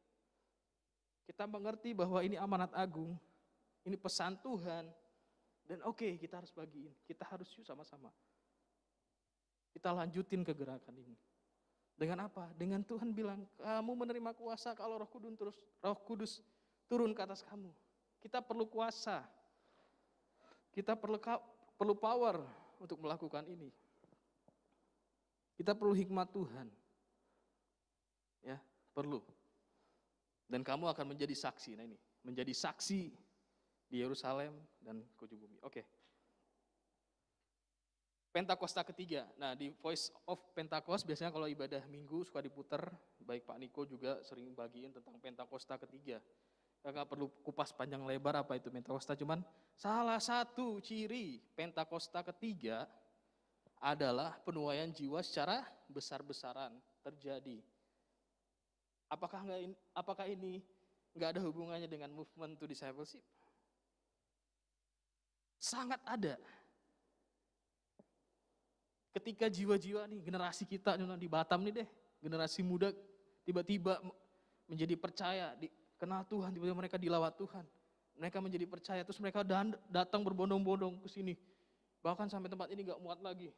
Kita mengerti bahwa ini amanat agung, ini pesan Tuhan. Dan kita harus bagiin, kita harus sama-sama. Kita lanjutin kegerakan ini. Dengan apa? Dengan Tuhan bilang, kamu menerima kuasa kalau Roh Kudus turun ke atas kamu. Kita perlu kuasa. Kita perlu power untuk melakukan ini. Kita perlu hikmat Tuhan. Ya, perlu. Dan kamu akan menjadi saksi. Nah ini, menjadi saksi di Yerusalem dan ke ujung bumi. Pentakosta ketiga. Nah, di Voice of Pentakos biasanya kalau ibadah minggu suka diputer, baik Pak Niko juga sering bagiin tentang Pentakosta ketiga. Nggak perlu kupas panjang lebar apa itu Pentakosta, cuman salah satu ciri Pentakosta ketiga adalah penuaian jiwa secara besar-besaran terjadi. Apakah ini nggak ada hubungannya dengan movement to discipleship? Sangat ada. Ketika jiwa-jiwa nih, generasi kita di Batam nih deh, generasi muda tiba-tiba menjadi percaya, kenal Tuhan, tiba-tiba mereka dilawat Tuhan. Mereka menjadi percaya, terus mereka datang berbondong-bondong ke sini. Bahkan sampai tempat ini gak muat lagi.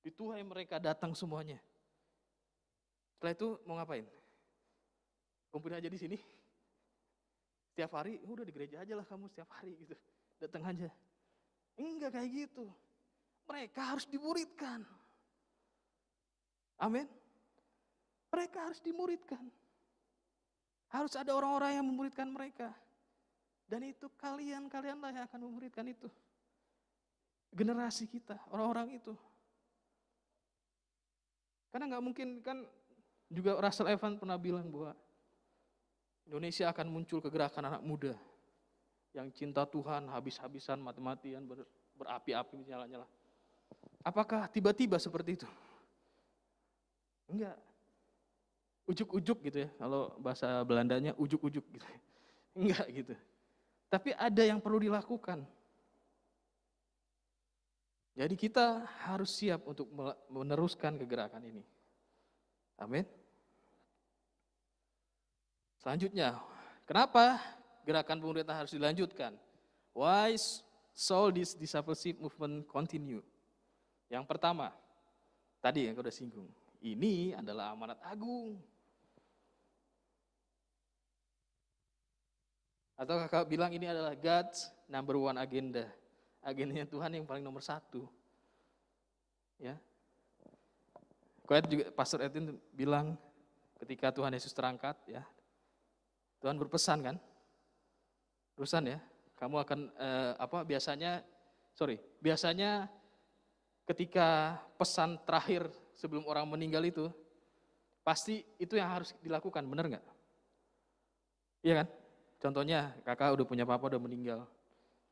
Dituai mereka datang semuanya. Setelah itu mau ngapain? Kumpulin aja di sini. Setiap hari, udah di gereja aja lah kamu setiap hari gitu. Datang aja. Enggak kayak gitu. Mereka harus dimuridkan. Amin. Mereka harus dimuridkan. Harus ada orang-orang yang memuridkan mereka. Dan itu kalianlah yang akan memuridkan itu. Generasi kita, orang-orang itu. Karena gak mungkin kan, juga Russell Evans pernah bilang bahwa Indonesia akan muncul kegerakan anak muda. Yang cinta Tuhan, habis-habisan, mati-matian, berapi-api, nyala-nyala. Apakah tiba-tiba seperti itu? Enggak. Ujuk-ujuk gitu ya, kalau bahasa Belandanya ujuk-ujuk gitu. Enggak gitu. Tapi ada yang perlu dilakukan. Jadi kita harus siap untuk meneruskan kegerakan ini. Amin. Selanjutnya, kenapa gerakan pemuritan harus dilanjutkan? Why shall this discipleship movement continue? Yang pertama, tadi yang sudah singgung, ini adalah amanat agung. Atau kakak bilang ini adalah God's number one agenda. Agendanya Tuhan yang paling nomor 1. Ya. Koet juga Pastor Edwin bilang ketika Tuhan Yesus terangkat ya. Tuhan berpesan kan? Pesan ya. Kamu akan biasanya ketika pesan terakhir sebelum orang meninggal itu pasti itu yang harus dilakukan, benar nggak? Iya kan? Contohnya kakak udah punya papa udah meninggal.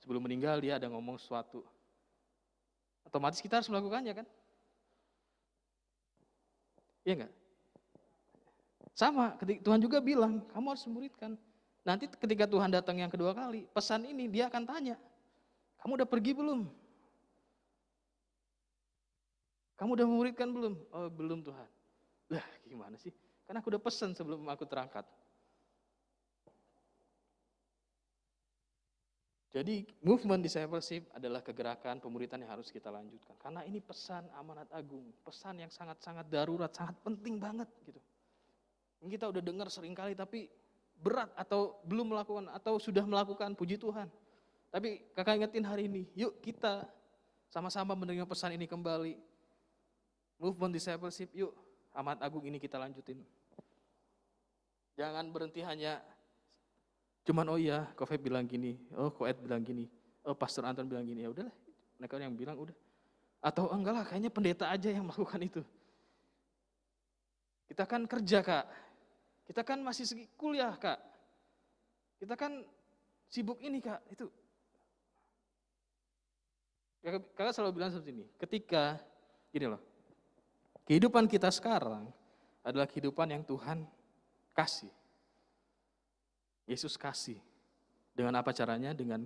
Sebelum meninggal dia ada ngomong sesuatu. Otomatis kita harus melakukannya kan? Iya nggak? Sama, Tuhan juga bilang, kamu harus muridkan. Nanti ketika Tuhan datang yang kedua kali, pesan ini dia akan tanya, kamu udah pergi belum? Kamu udah memuridkan belum? Oh belum Tuhan. Lah gimana sih? Karena aku udah pesan sebelum aku terangkat. Jadi movement discipleship adalah kegerakan pemuridan yang harus kita lanjutkan. Karena ini pesan amanat agung, pesan yang sangat-sangat darurat, sangat penting banget gitu. Ini kita udah dengar sering kali tapi berat atau belum melakukan atau sudah melakukan, puji Tuhan. Tapi kakak ingetin hari ini, yuk kita sama-sama menerima pesan ini kembali. Movement discipleship, yuk amanat agung ini kita lanjutin. Jangan berhenti hanya cuman oh iya, Kofe bilang gini, oh Koet bilang gini, oh Pastor Anton bilang gini, ya udahlah, mereka yang bilang udah. Atau enggak lah, kayaknya pendeta aja yang melakukan itu. Kita kan kerja kak, kita kan masih kuliah kak, kita kan sibuk ini kak, itu. Kakak selalu bilang seperti ini, ketika, gini loh, kehidupan kita sekarang adalah kehidupan yang Tuhan kasih. Yesus kasih. Dengan apa caranya? Dengan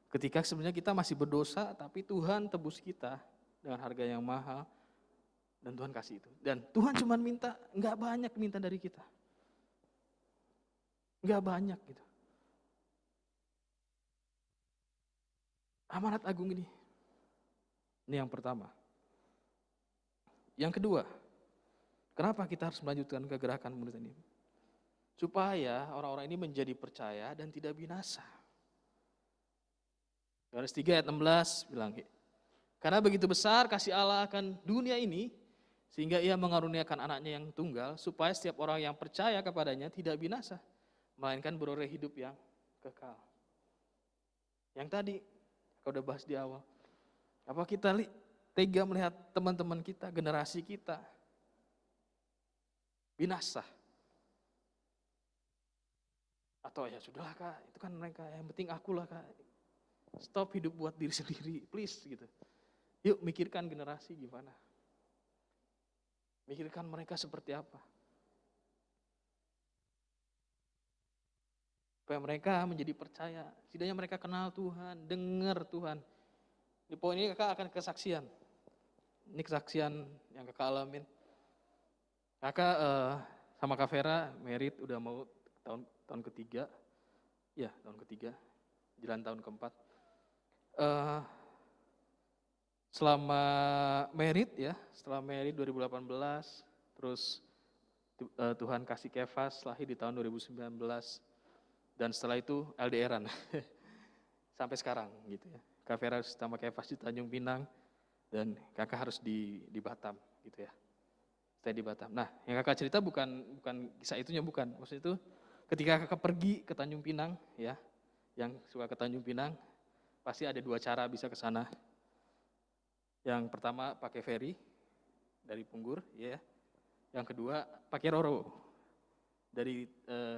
ketika sebenarnya kita masih berdosa, tapi Tuhan tebus kita dengan harga yang mahal, dan Tuhan kasih itu. Dan Tuhan cuma minta, nggak banyak minta dari kita. Nggak banyak gitu. Amanat agung ini yang pertama. Yang kedua, kenapa kita harus melanjutkan kegerakan pemuridan ini? Supaya orang-orang ini menjadi percaya dan tidak binasa. Yohanes 3 ayat 16 bilang, karena begitu besar kasih Allah akan dunia ini, sehingga ia mengaruniakan anaknya yang tunggal, supaya setiap orang yang percaya kepadanya tidak binasa, melainkan beroleh hidup yang kekal. Yang tadi, kalau udah bahas di awal, apa kita tega melihat teman-teman kita, generasi kita, binasa? Atau ya sudahlah kak, itu kan mereka, yang penting akulah kak. Stop hidup buat diri sendiri, please gitu. Yuk mikirkan generasi gimana. Mikirkan mereka seperti apa. Supaya mereka menjadi percaya, setidaknya mereka kenal Tuhan, dengar Tuhan. Di poin ini kakak akan kesaksian. Ini kesaksian yang kakak alamin. Kakak sama Kak Vera, merit udah mau tahun ketiga. Ya, tahun ketiga. Jalan tahun keempat. Selama merit ya, setelah merit 2018, terus Tuhan kasih Kefas lahir di tahun 2019. Dan setelah itu LDRan sampai sekarang gitu ya. Kak Vera harus sama Kefas di Tanjung Pinang dan kakak harus di Batam gitu ya. Stay di Batam. Nah, yang kakak cerita bukan kisah itunya bukan. Maksud itu ketika kakak pergi ke Tanjung Pinang ya, yang suka ke Tanjung Pinang pasti ada dua cara bisa ke sana. Yang pertama pakai ferry dari Punggur ya. Yang kedua pakai Roro dari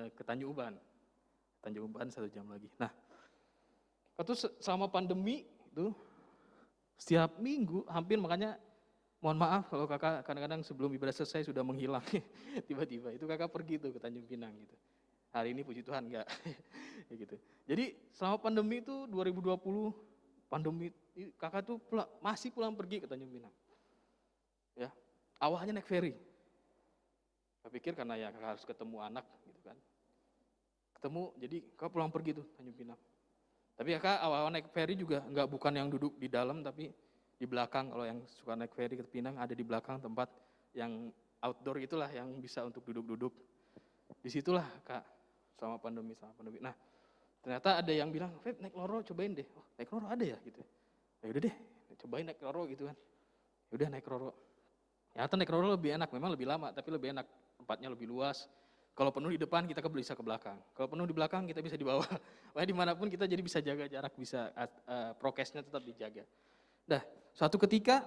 ke Tanjung Uban. Tanjung Uban 1 jam lagi. Nah, itu selama pandemi itu setiap minggu hampir, makanya mohon maaf kalau kakak kadang-kadang sebelum ibadah selesai sudah menghilang. Tiba-tiba itu kakak pergi tuh ke Tanjung Pinang gitu. Hari ini puji Tuhan enggak. Ya gitu. Jadi selama pandemi itu 2020 pandemi kakak tuh masih pulang pergi ke Tanjung Pinang. Ya. Awalnya naik ferry. Saya pikir karena ya kakak harus ketemu anak gitu kan. Ketemu, jadi kakak pulang pergi tuh Tanjung Pinang. Tapi kakak awal naik ferry juga bukan yang duduk di dalam, tapi di belakang. Kalau yang suka naik ferry ke Pinang ada di belakang tempat yang outdoor itulah yang bisa untuk duduk-duduk. Disitulah kak selama pandemi. Nah ternyata ada yang bilang, Feb naik Loro cobain deh. Oh, naik Loro ada ya gitu. Ya udah deh, cobain naik Loro gitu kan. Ya udah naik Roro. Ya naik Roro lebih enak, memang lebih lama, tapi lebih enak. Tempatnya lebih luas. Kalau penuh di depan kita bisa ke belakang. Kalau penuh di belakang kita bisa di bawah. Pokoknya dimanapun kita jadi bisa jaga jarak, bisa prokesnya tetap dijaga. Dah, suatu ketika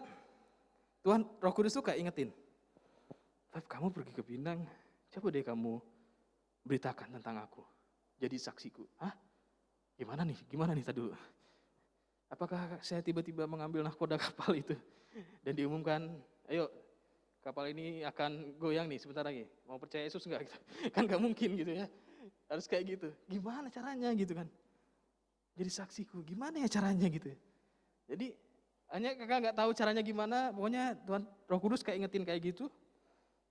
Tuhan Roh Kudus tuh kayak ingetin, Feb, kamu pergi ke Pinang, coba deh kamu beritakan tentang aku. Jadi saksiku. Hah? Gimana nih tadi dulu? Apakah saya tiba-tiba mengambil nahkoda kapal itu dan diumumkan, ayo kapal ini akan goyang nih sebentar lagi. Mau percaya Yesus enggak? Gitu. Kan gak mungkin gitu ya. Harus kayak gitu. Gimana caranya gitu kan? Jadi saksiku. Gimana ya caranya gitu ya? Jadi hanya kakak nggak tahu caranya gimana. Pokoknya Tuhan Roh Kudus kayak ingetin kayak gitu.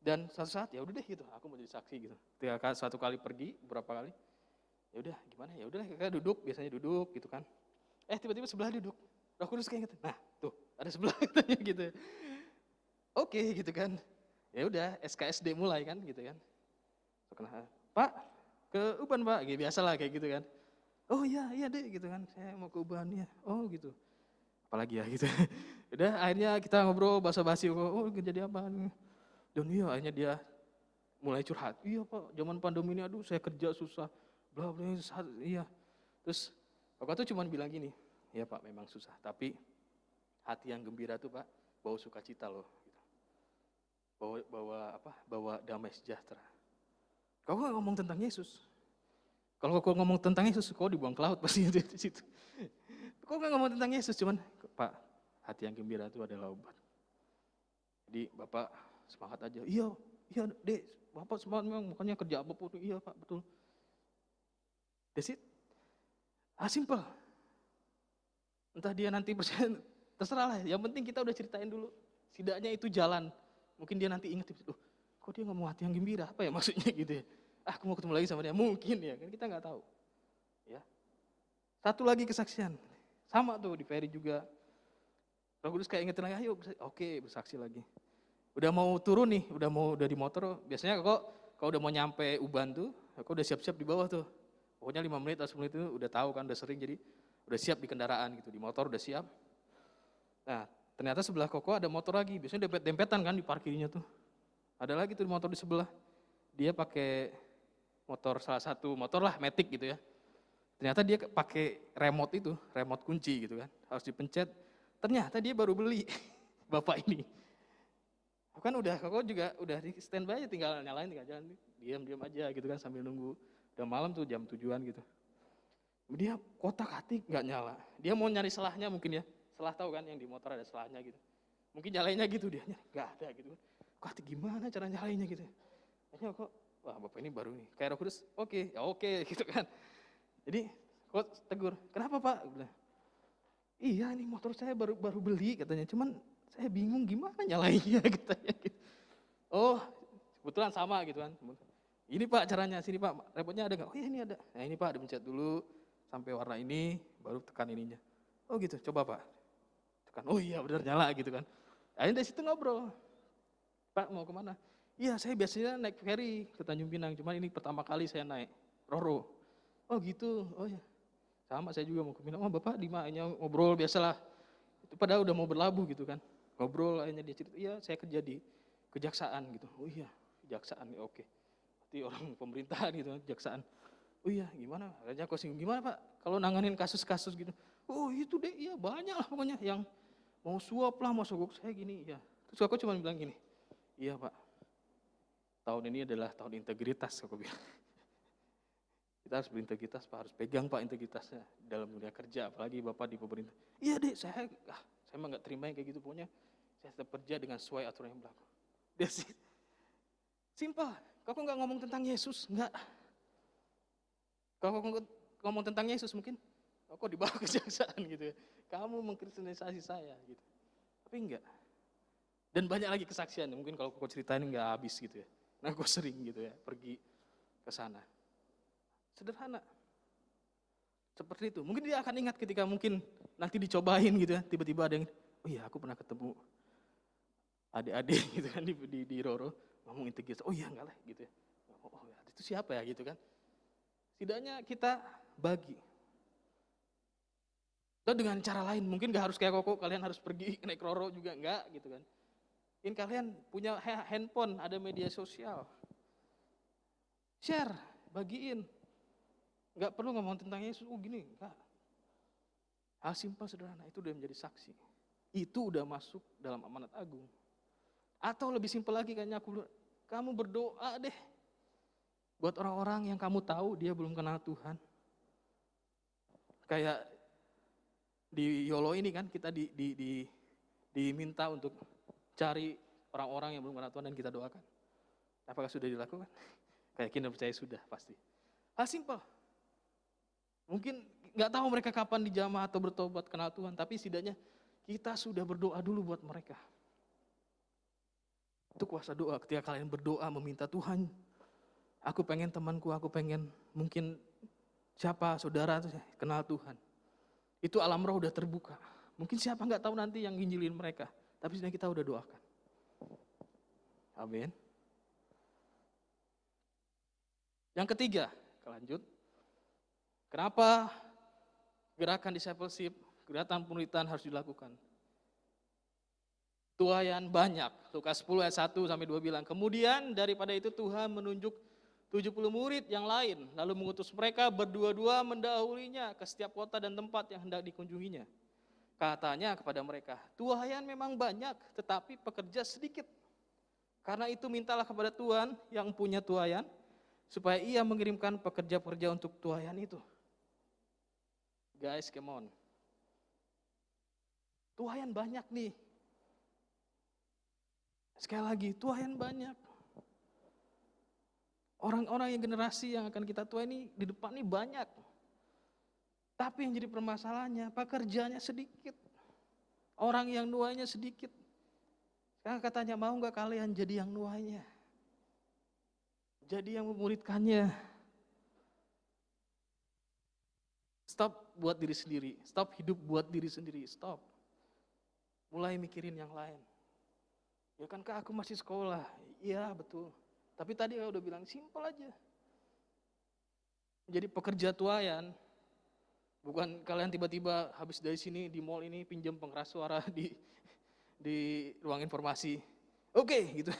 Dan suatu saat ya udah deh gitu. Aku mau jadi saksi gitu. Ketika suatu kali pergi, beberapa kali. Ya udah gimana? Ya udah kakak duduk. Biasanya duduk gitu kan. Tiba-tiba sebelah duduk. Roh Kudus kayak ingetin. Nah tuh ada sebelah gitu. Oke gitu kan, ya udah SKSD mulai kan gitu kan. Pak ke Uban Pak, gitu, biasa lah kayak gitu kan. Oh iya deh gitu kan, saya mau ke Uban ya. Oh gitu, apalagi ya gitu. Udah akhirnya kita ngobrol basa-basi, oh jadi apa? Dan iya akhirnya dia mulai curhat. Iya Pak, zaman pandemi ini aduh saya kerja susah, bla bla iya. Terus Pak tuh cuma bilang gini, ya Pak memang susah, tapi hati yang gembira tuh Pak bawa sukacita loh. Bawa damai sejahtera. Kau nggak ngomong tentang Yesus. Kalau kau ngomong tentang Yesus, kau dibuang ke laut pasti di situ. Kau nggak ngomong tentang Yesus, cuman Pak, hati yang gembira itu adalah obat. Jadi Bapak semangat aja. Iya Dek, Bapak semangat memang, makanya kerja apapun. Iya Pak, betul. That's it. Simple. Entah dia nanti percaya, terserah lah. Yang penting kita udah ceritain dulu. Setidaknya itu jalan. Mungkin dia nanti inget, kok dia ngomong hati yang gembira, apa ya maksudnya gitu ya. Aku mau ketemu lagi sama dia, mungkin ya, kan kita nggak tahu. Ya. Satu lagi kesaksian, sama tuh di ferry juga. Roh Kudus kayak ingetin lagi, ayo oke bersaksi lagi. Udah mau turun nih, udah di motor, biasanya kalau udah mau nyampe Uban tuh, aku udah siap-siap di bawah tuh. Pokoknya 5 menit atau 10 menit itu udah tahu kan, udah sering, jadi udah siap di kendaraan gitu, di motor udah siap. Nah, ternyata sebelah Koko ada motor lagi, biasanya dempet-dempetan kan di parkirnya tuh. Ada lagi tuh motor di sebelah. Dia pakai motor, salah satu motor lah, Matic gitu ya. Ternyata dia pakai remote kunci gitu kan. Harus dipencet. Ternyata dia baru beli, bapak ini. Kan Koko juga udah di standby aja, tinggal nyalain, tinggal jalan. Diam-diam aja gitu kan sambil nunggu. Udah malam tuh jam 7-an gitu. Dia kotak-atik nggak nyala. Dia mau nyari selahnya mungkin ya. Selah tahu kan yang di motor ada selahnya gitu. Mungkin nyalainnya gitu dia, nggak ada gitu. Kok gimana cara nyalainnya gitu. Akhirnya kok, wah bapak ini baru nih. Kayak Roh Kudus, oke gitu kan. Jadi kok tegur, kenapa Pak? Bilang, iya ini motor saya baru beli katanya. Cuman saya bingung gimana nyalainnya katanya. Gitu. Oh kebetulan sama gitu kan. Ini Pak caranya, sini Pak, remote-nya ada nggak? Oh iya ini ada. Nah ini Pak dipencet dulu sampai warna ini, baru tekan ininya. Oh gitu, coba Pak. Kan, oh iya benar nyala gitu kan. Akhirnya dari situ ngobrol. Pak mau kemana? Iya saya biasanya naik ferry ke Tanjung Pinang, cuman ini pertama kali saya naik Roro. Oh gitu, oh iya. Sama saya juga mau ke Pinang, oh Bapak di mana? Ngobrol biasalah. Itu padahal udah mau berlabuh gitu kan. Ngobrol akhirnya dia cerita, iya saya kerja di kejaksaan gitu. Oh iya, kejaksaan, oke. Berarti orang pemerintahan gitu, kejaksaan. Oh iya gimana? Akhirnya aku singgung, gimana Pak? Kalau nanganin kasus-kasus gitu. Oh itu deh, iya banyak lah pokoknya yang mau suap lah, mau sogok saya gini, ya. Terus aku cuma bilang gini, iya Pak, tahun ini adalah tahun integritas, aku bilang. Kita harus berintegritas Pak, harus pegang Pak integritasnya dalam dunia kerja, apalagi Bapak di pemerintah. Iya deh, saya emang gak terima yang kayak gitu, pokoknya saya tetap kerja dengan sesuai aturan yang berlaku. That's it. Simpel, kau gak ngomong tentang Yesus, enggak. Kalau ngomong tentang Yesus mungkin, kok dibawa ke kejaksaan gitu ya. Kamu mengkristenisasi saya gitu. Tapi enggak. Dan banyak lagi kesaksian, mungkin kalau aku ceritain enggak habis gitu ya. Nah aku sering gitu ya, pergi ke sana. Sederhana. Seperti itu. Mungkin dia akan ingat ketika mungkin nanti dicobain gitu ya. Tiba-tiba ada yang, oh iya aku pernah ketemu adik-adik gitu kan di Roro. Ngomong integritas, oh iya enggak lah gitu ya. Oh itu siapa ya gitu kan. Setidaknya kita bagi. Atau dengan cara lain, mungkin gak harus kayak Koko, kalian harus pergi naik Roro juga enggak gitu kan. Mungkin kalian punya handphone, ada media sosial. Share, bagiin. Enggak perlu ngomong tentang Yesus, gini, enggak. Hal simpel sederhana, itu udah menjadi saksi. Itu udah masuk dalam amanat agung. Atau lebih simpel lagi kayaknya kamu berdoa deh. Buat orang-orang yang kamu tahu dia belum kenal Tuhan. Kayak di YOLO ini kan kita diminta untuk cari orang-orang yang belum kenal Tuhan dan kita doakan. Apakah sudah dilakukan? Kayak kita percaya sudah pasti. Hal simpel. Mungkin nggak tahu mereka kapan dijamah atau bertobat kenal Tuhan, tapi setidaknya kita sudah berdoa dulu buat mereka. Itu kuasa doa. Ketika kalian berdoa meminta Tuhan, aku pengen temanku, aku pengen mungkin siapa saudara kenal Tuhan. Itu alam roh udah terbuka. Mungkin siapa nggak tahu nanti yang nginjilin mereka. Tapi sebenarnya kita udah doakan. Amin. Yang ketiga, lanjut. Kenapa gerakan discipleship, gerakan pemuritan harus dilakukan? Tuayan banyak. Lukas 10 ayat 1 sampai 2 bilang. Kemudian daripada itu Tuhan menunjuk 70 murid yang lain, lalu mengutus mereka berdua-dua mendahulunya ke setiap kota dan tempat yang hendak dikunjunginya. Katanya kepada mereka, tuayan memang banyak, tetapi pekerja sedikit. Karena itu mintalah kepada Tuhan yang punya tuayan, supaya ia mengirimkan pekerja-pekerja untuk tuayan itu. Guys, come on. Tuayan banyak nih. Sekali lagi, tuayan banyak. Orang-orang yang generasi yang akan kita tua ini di depan ini banyak. Tapi yang jadi permasalahannya, pekerjaannya sedikit. Orang yang nuanya sedikit. Sekarang katanya, mau gak kalian jadi yang nuanya? Jadi yang memuridkannya. Stop buat diri sendiri. Stop hidup buat diri sendiri. Stop. Mulai mikirin yang lain. Ya kan Kak, aku masih sekolah. Iya betul. Tapi tadi aku udah bilang simpel aja. Jadi pekerja tuayan, bukan kalian tiba-tiba habis dari sini di mall ini pinjam pengeras suara di ruang informasi. Oke, gitu.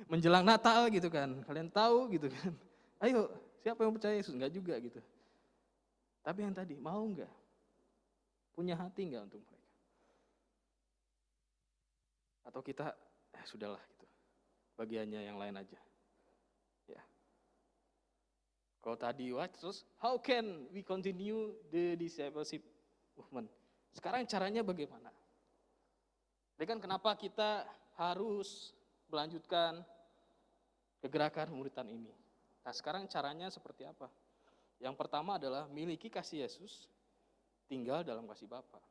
Menjelang Natal gitu kan, kalian tahu gitu kan. Ayo, siapa yang percaya Yesus? Enggak juga gitu. Tapi yang tadi, mau enggak? Punya hati enggak untuk mereka? Atau kita, sudahlah gitu. Bagiannya yang lain aja. Ya. Kalau tadi terus how can we continue the discipleship movement? Sekarang caranya bagaimana? Jadi kan kenapa kita harus melanjutkan kegerakan pemuritan ini? Nah, sekarang caranya seperti apa? Yang pertama adalah miliki kasih Yesus, tinggal dalam kasih Bapa.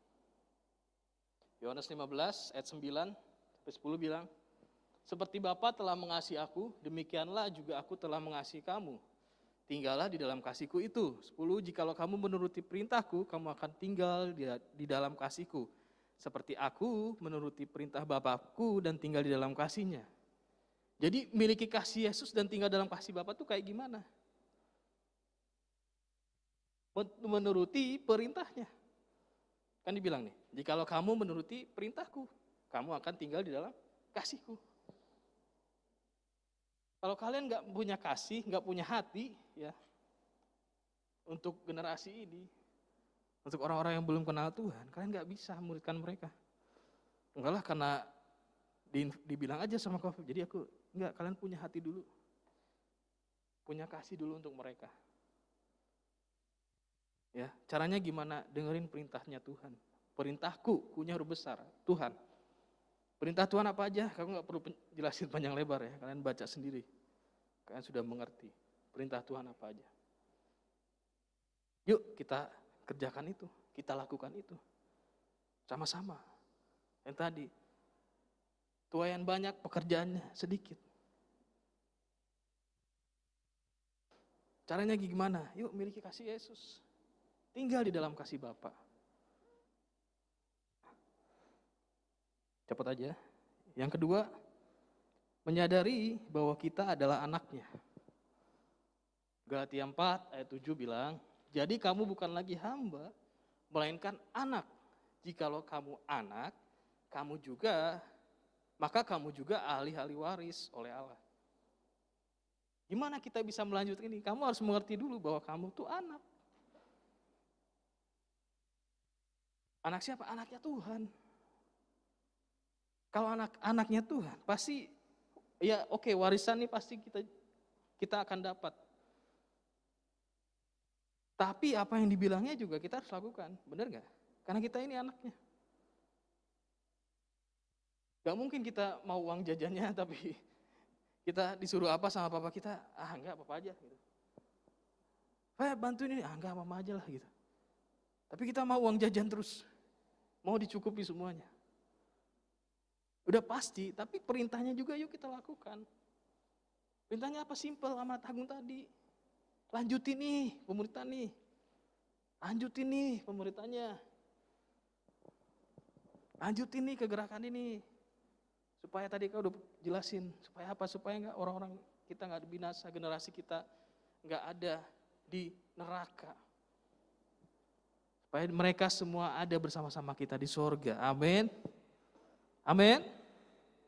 Yohanes 15 ayat 9 sampai 10 bilang, seperti Bapa telah mengasihi aku, demikianlah juga aku telah mengasihi kamu. Tinggallah di dalam kasihku itu. 10, jikalau kamu menuruti perintahku, kamu akan tinggal di dalam kasihku. Seperti aku menuruti perintah Bapakku dan tinggal di dalam kasihnya. Jadi miliki kasih Yesus dan tinggal dalam kasih Bapa itu kayak gimana? Menuruti perintahnya. Kan dibilang nih, jikalau kamu menuruti perintahku, kamu akan tinggal di dalam kasihku. Kalau kalian nggak punya kasih, nggak punya hati, ya, untuk generasi ini, untuk orang-orang yang belum kenal Tuhan, kalian nggak bisa muridkan mereka. Enggak lah, karena dibilang aja sama Covid. Jadi aku enggak, kalian punya hati dulu, punya kasih dulu untuk mereka. Ya, caranya gimana? Dengerin perintahnya Tuhan. Perintahku, punya huruf besar, Tuhan. Perintah Tuhan apa aja? Kamu nggak perlu jelasin panjang lebar ya. Kalian baca sendiri. Kalian sudah mengerti. Perintah Tuhan apa aja. Yuk kita kerjakan itu. Kita lakukan itu. Sama-sama. Yang tadi. Tuayan banyak, pekerjaannya sedikit. Caranya gimana? Yuk miliki kasih Yesus. Tinggal di dalam kasih Bapa. Cepat aja. Yang kedua, menyadari bahwa kita adalah anaknya. Galatia 4 ayat 7 bilang, jadi kamu bukan lagi hamba, melainkan anak. Jikalau kamu anak, maka kamu juga ahli-ahli waris oleh Allah. Gimana kita bisa melanjutkan ini? Kamu harus mengerti dulu bahwa kamu tuh anak. Anak siapa? Anaknya Tuhan. Kalau anaknya Tuhan, pasti ya oke, warisan ini pasti kita akan dapat. Tapi apa yang dibilangnya juga kita harus lakukan, benar nggak? Karena kita ini anaknya. Gak mungkin kita mau uang jajannya tapi kita disuruh apa sama papa kita, enggak apa-apa aja gitu. Bantuin ini, enggak apa-apa aja lah gitu. Tapi kita mau uang jajan terus, mau dicukupi semuanya. Udah pasti, tapi perintahnya juga yuk kita lakukan. Perintahnya apa? Simpel, amanat agung tadi. Lanjutin nih pemuritan nih. Lanjutin nih pemuritannya. Lanjutin nih kegerakan ini. Supaya tadi kau udah jelasin, supaya apa? Supaya enggak orang-orang kita enggak binasa, generasi kita enggak ada di neraka. Supaya mereka semua ada bersama-sama kita di sorga. Amin. Amin.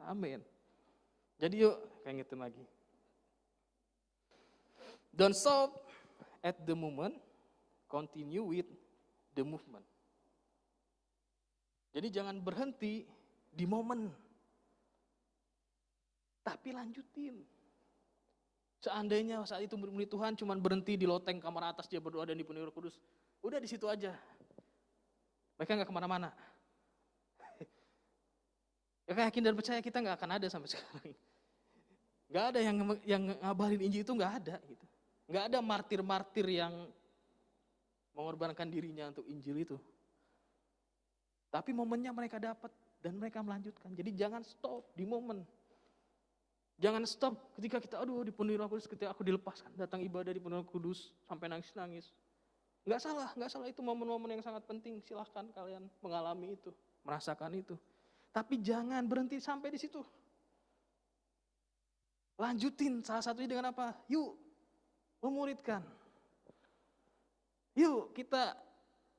Amin. Jadi yuk, kayak ngitung lagi. Don't stop at the moment, continue with the movement. Jadi jangan berhenti di momen, tapi lanjutin. Seandainya saat itu murid Tuhan cuma berhenti di loteng kamar atas dia berdoa dan dipenuhi Roh Kudus, udah di situ aja. Mereka nggak kemana-mana. Ya yakin dan percaya kita nggak akan ada sampai sekarang. Nggak ada yang ngabarin Injil itu nggak ada gitu. Nggak ada martir-martir yang mengorbankan dirinya untuk Injil itu. Tapi momennya mereka dapat dan mereka melanjutkan. Jadi jangan stop di momen. Jangan stop ketika kita dipenuhi Roh Kudus, ketika aku dilepaskan datang ibadah dipenuhi Roh Kudus sampai nangis-nangis. Nggak salah itu momen-momen yang sangat penting. Silahkan kalian mengalami itu, merasakan itu. Tapi jangan berhenti sampai di situ. Lanjutin, salah satunya dengan apa? Yuk, memuridkan. Yuk kita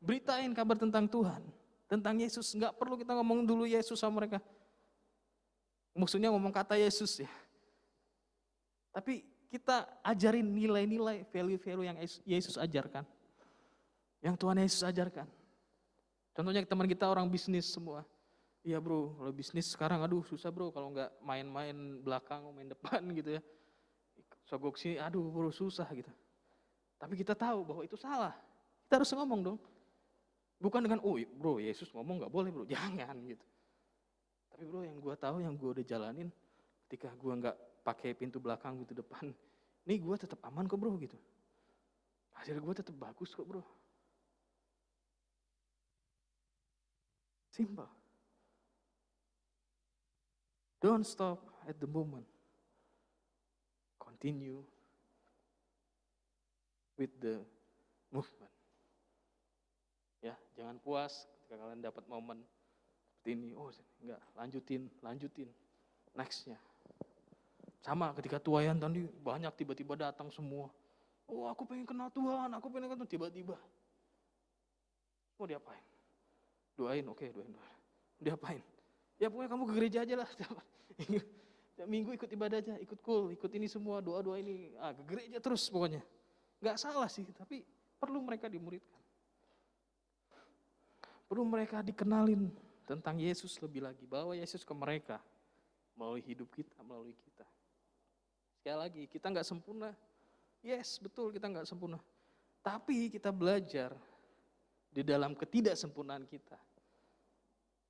beritain kabar tentang Tuhan, tentang Yesus. Nggak perlu kita ngomong dulu Yesus sama mereka. Maksudnya ngomong kata Yesus ya. Tapi kita ajarin nilai-nilai, value-value yang Yesus ajarkan. Yang Tuhan Yesus ajarkan. Contohnya teman kita orang bisnis semua. Iya bro, kalau bisnis sekarang susah bro, kalau nggak main-main belakang, main depan gitu ya. Sogok sini, bro susah gitu. Tapi kita tahu bahwa itu salah. Kita harus ngomong dong. Bukan dengan, bro Yesus ngomong nggak boleh bro, jangan gitu. Tapi bro yang gue tahu, yang gue udah jalanin, ketika gue nggak pakai pintu belakang, pintu depan, nih gue tetap aman kok bro gitu. Hasil gue tetap bagus kok bro. Simple. Don't stop at the moment. Continue with the movement. Ya, jangan puas ketika kalian dapat momen seperti ini. Enggak, lanjutin. Nextnya. Sama ketika tuayan tadi banyak tiba-tiba datang semua. Aku pengen kenal Tuhan, aku pengen kenal Tuhan. Tiba-tiba. Mau diapain? Doain, oke doain. Diapain? Ya pokoknya kamu ke gereja aja lah. Tiap minggu ikut ibadah aja, ikut ini semua, doa-doa ini. Ke gereja terus pokoknya. Gak salah sih, tapi perlu mereka dimuridkan. Perlu mereka dikenalin tentang Yesus lebih lagi. Bawa Yesus ke mereka melalui hidup kita, melalui kita. Sekali lagi, kita gak sempurna. Yes, betul kita gak sempurna. Tapi kita belajar di dalam ketidaksempurnaan kita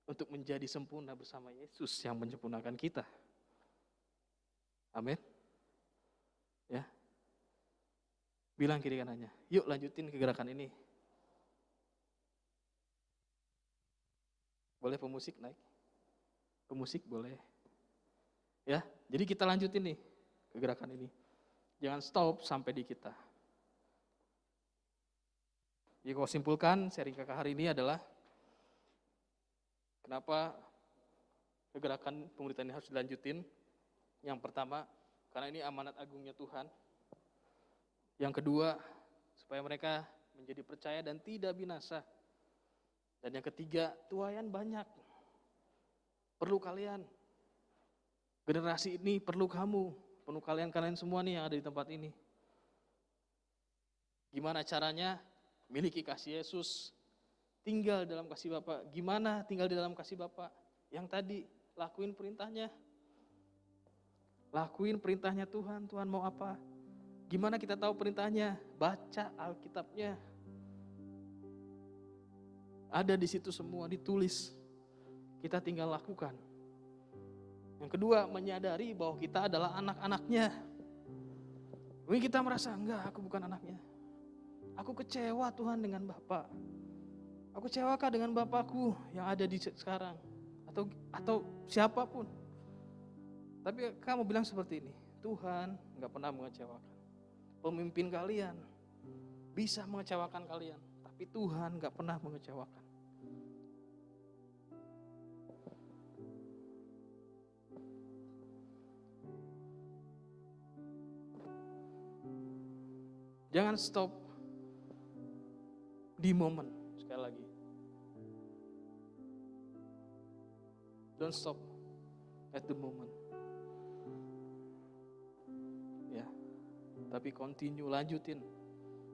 untuk menjadi sempurna bersama Yesus yang menyempurnakan kita. Amin. Ya. Bilang kiri kanannya, yuk lanjutin kegerakan ini. Boleh pemusik naik? Pemusik boleh. Ya, jadi kita lanjutin nih kegerakan ini. Jangan stop sampai di kita. Jadi kalau simpulkan, sharing kakak hari ini adalah kenapa kegerakan pemuritan ini harus dilanjutin. Yang pertama, karena ini amanat agungnya Tuhan. Yang kedua, supaya mereka menjadi percaya dan tidak binasa. Dan yang ketiga, tuayan banyak. Perlu kalian. Generasi ini perlu kamu, perlu kalian semua nih yang ada di tempat ini. Gimana caranya? Miliki kasih Yesus, tinggal dalam kasih Bapa. Gimana tinggal di dalam kasih Bapa? Yang tadi, lakuin perintahnya. Lakuin perintahnya Tuhan. Tuhan mau apa? Gimana kita tahu perintahnya? Baca Alkitabnya. Ada di situ semua, ditulis. Kita tinggal lakukan. Yang kedua, menyadari bahwa kita adalah anak-anaknya. Mungkin kita merasa, enggak, aku bukan anaknya. Aku kecewa Tuhan dengan Bapa. Aku kecewakan dengan Bapakku yang ada di sekarang. Atau siapapun. Tapi kamu bilang seperti ini, Tuhan enggak pernah mengecewakan. Pemimpin kalian bisa mengecewakan kalian, tapi Tuhan enggak pernah mengecewakan. Jangan stop di momen, sekali lagi. Don't stop at the moment. Ya, tapi continue, lanjutin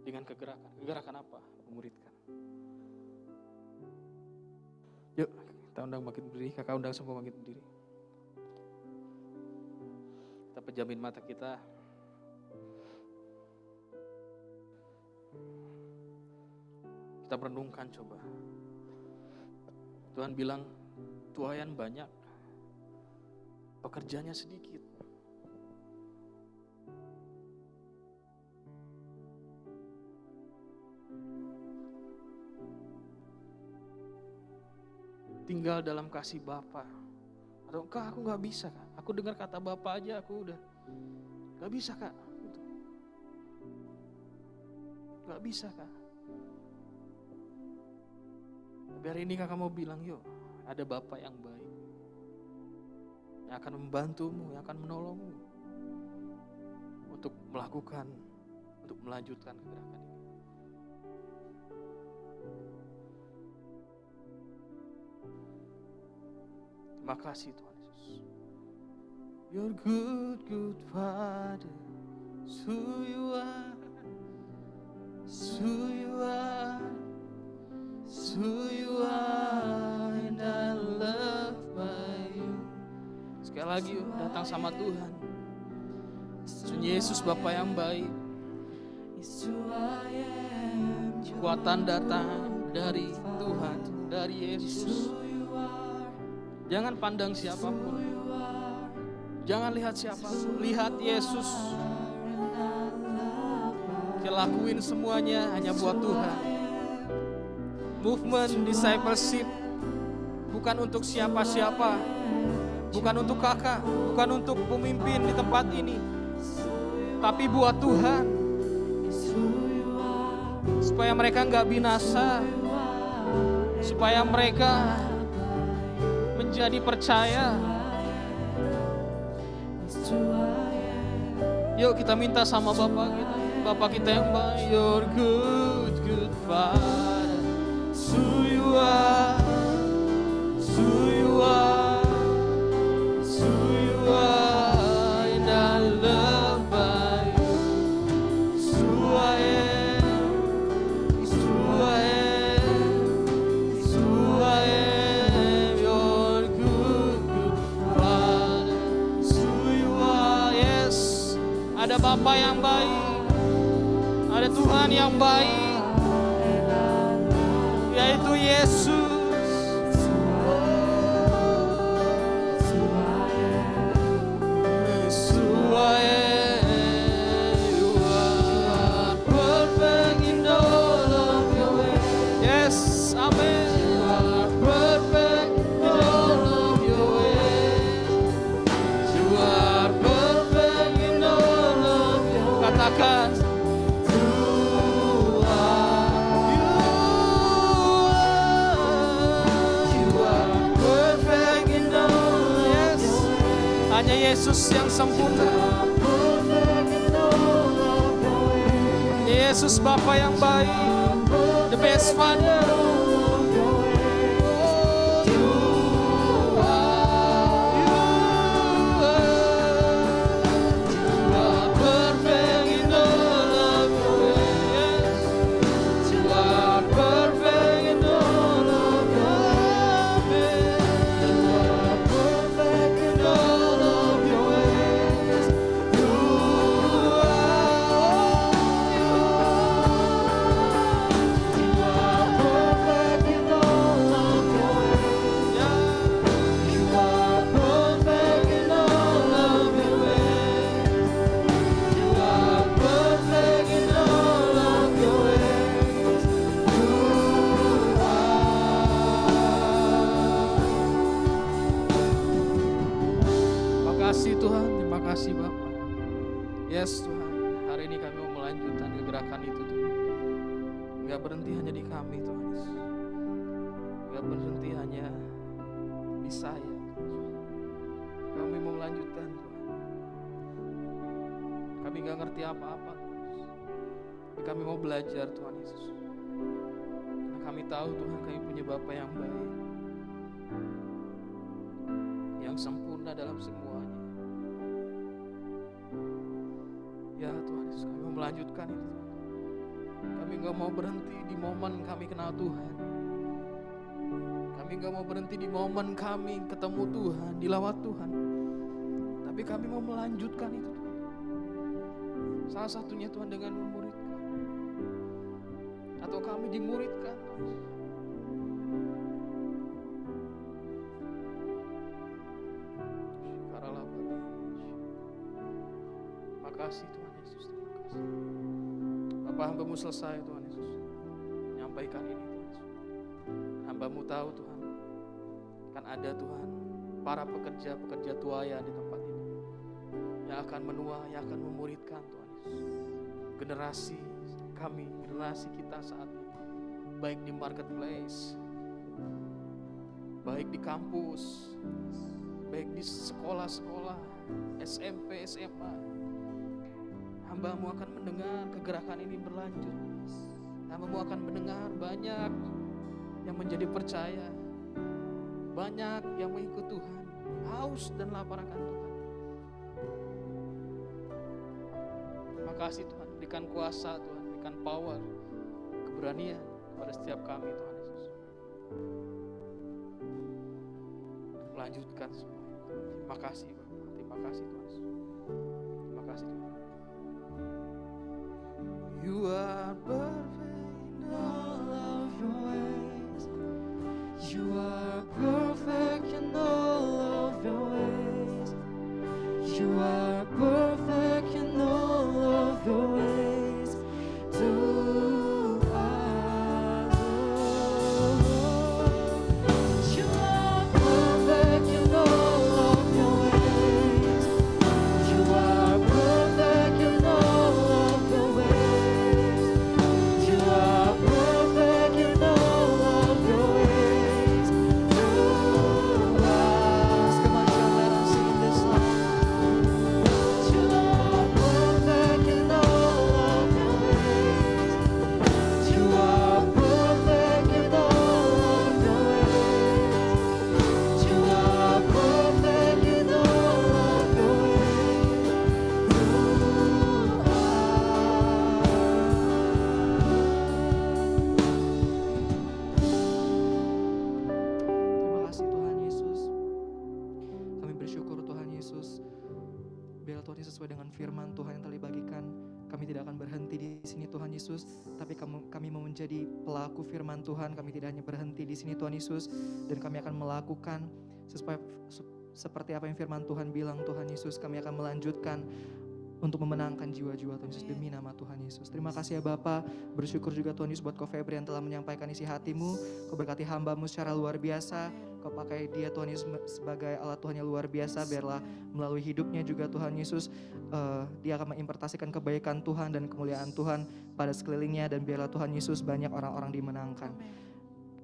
dengan kegerakan. Kegerakan apa? Memuridkan. Yuk, kita undang bangkit berdiri, kakak undang semua bangkit berdiri. Kita pejamin mata kita. Kita merenungkan coba. Tuhan bilang, tuayan banyak, pekerjaannya sedikit. Tinggal dalam kasih Bapa. Atau Kak, aku gak bisa Kak. Aku dengar kata Bapa aja aku udah gak bisa Kak. Gak bisa Kak. Tapi hari ini kakak mau bilang, yuk ada Bapa yang baik. Yang akan membantumu, yang akan menolongmu. Untuk melakukan, untuk melanjutkan kegerakan ini. Terima kasih Tuhan Yesus. Your good, good Father, it's who you are, it's who you are. It's who you are and I love by you. Sekali lagi yuk, datang sama Tuhan. Tuhan Yesus Bapa yang baik. Kekuatan datang dari Tuhan, dari Yesus. Jangan pandang siapapun. Jangan lihat siapapun, lihat Yesus. Kita lakuin semuanya hanya buat Tuhan. Movement discipleship bukan untuk siapa-siapa, bukan untuk kakak, bukan untuk pemimpin di tempat ini, tapi buat Tuhan, supaya mereka nggak binasa, supaya mereka menjadi percaya. Yuk kita minta sama Bapa kita yang baik. Your good, good Father. Who you are, who you are, who you are, and I love by you. It's who I am, it's who I am, it's who I am. Your good, good Father, it's who you are. Yes, ada Bapa yang baik, ada Tuhan yang baik. Yaitu Yesus. Yes, amen. You are perfect in all of your ways. You are perfect in all of your ways. Katakan. Hanya Yesus yang sempurna. Hanya Yesus Bapa yang baik, the best Father. kasih Tuhan, terima kasih Bapa. Yes Tuhan, hari ini kami mau melanjutkan kegerakan itu Tuhan. Enggak berhenti hanya di kami Tuhan Yesus. Enggak berhenti hanya di saya. Kami mau melanjutkan Tuhan. Kami enggak ngerti apa-apa Tuhan Yesus. Tapi kami mau belajar Tuhan Yesus. Karena kami tahu Tuhan kami punya Bapa yang baik, yang sempurna dalam semuanya. Ya Tuhan Yesus, kami mau melanjutkan itu Tuhan. Kami gak mau berhenti di momen kami kenal Tuhan. Kami gak mau berhenti di momen kami ketemu Tuhan, dilawat Tuhan. Tapi kami mau melanjutkan itu Tuhan. Salah satunya Tuhan dengan memuridkan. Atau kami dimuridkan Tuhan. Terima kasih Tuhan Yesus, terima kasih. Bapak, hamba-Mu selesai Tuhan Yesus menyampaikan ini Tuhan Yesus. Hamba-Mu tahu Tuhan, kan ada Tuhan para pekerja-pekerja tuaya di tempat ini yang akan menua, yang akan memuridkan Tuhan Yesus. Generasi kami, generasi kita saat ini, baik di marketplace, baik di kampus, baik di sekolah-sekolah, SMP, SMA. Hamba-Mu akan mendengar kegerakan ini berlanjut. Hamba-Mu akan mendengar banyak yang menjadi percaya, banyak yang mengikut Tuhan, haus dan lapar akan Tuhan. Terima kasih Tuhan, berikan kuasa Tuhan, berikan power, keberanian kepada setiap kami Tuhan Yesus. Melanjutkan semua. Terima kasih Bapak, terima kasih Tuhan Yesus. Terima kasih Tuhan. You are perfect in all of your ways. You are perfect in all of your ways. You are perfect in all of your ways to us. You are perfect in all of your ways. You are perfect in all of your ways. You are perfect in all of your ways to us. Come on, church, let us sing this song. You are perfect in all of your ways. You are perfect in all of your ways. You are perfect in all of your Terima kasih Tuhan Yesus. Kami bersyukur Tuhan Yesus. Biarlah Tuhan Yesus sesuai dengan firman Tuhan yang telah dibagikan. Kami tidak akan berhenti di sini Tuhan Yesus, tapi kami mau menjadi pelaku firman Tuhan. Kami tidak hanya berhenti di sini Tuhan Yesus, dan kami akan melakukan seperti apa yang firman Tuhan bilang Tuhan Yesus. Kami akan melanjutkan untuk memenangkan jiwa-jiwa Tuhan Yesus demi nama Tuhan Yesus. Terima kasih ya Bapa. Bersyukur juga Tuhan Yesus buat Ko Febri yang telah menyampaikan isi hatimu. Kau berkati hamba-Mu secara luar biasa. Kau pakai dia Tuhan Yesus sebagai alat Tuhan yang luar biasa. Biarlah melalui hidupnya juga Tuhan Yesus dia akan mengimpartasikan kebaikan Tuhan dan kemuliaan Tuhan pada sekelilingnya. Dan biarlah Tuhan Yesus banyak orang-orang dimenangkan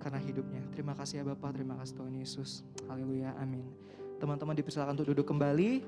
karena hidupnya. Terima kasih ya Bapa. Terima kasih Tuhan Yesus. Haleluya. Amin. Teman-teman dipersilakan untuk duduk kembali.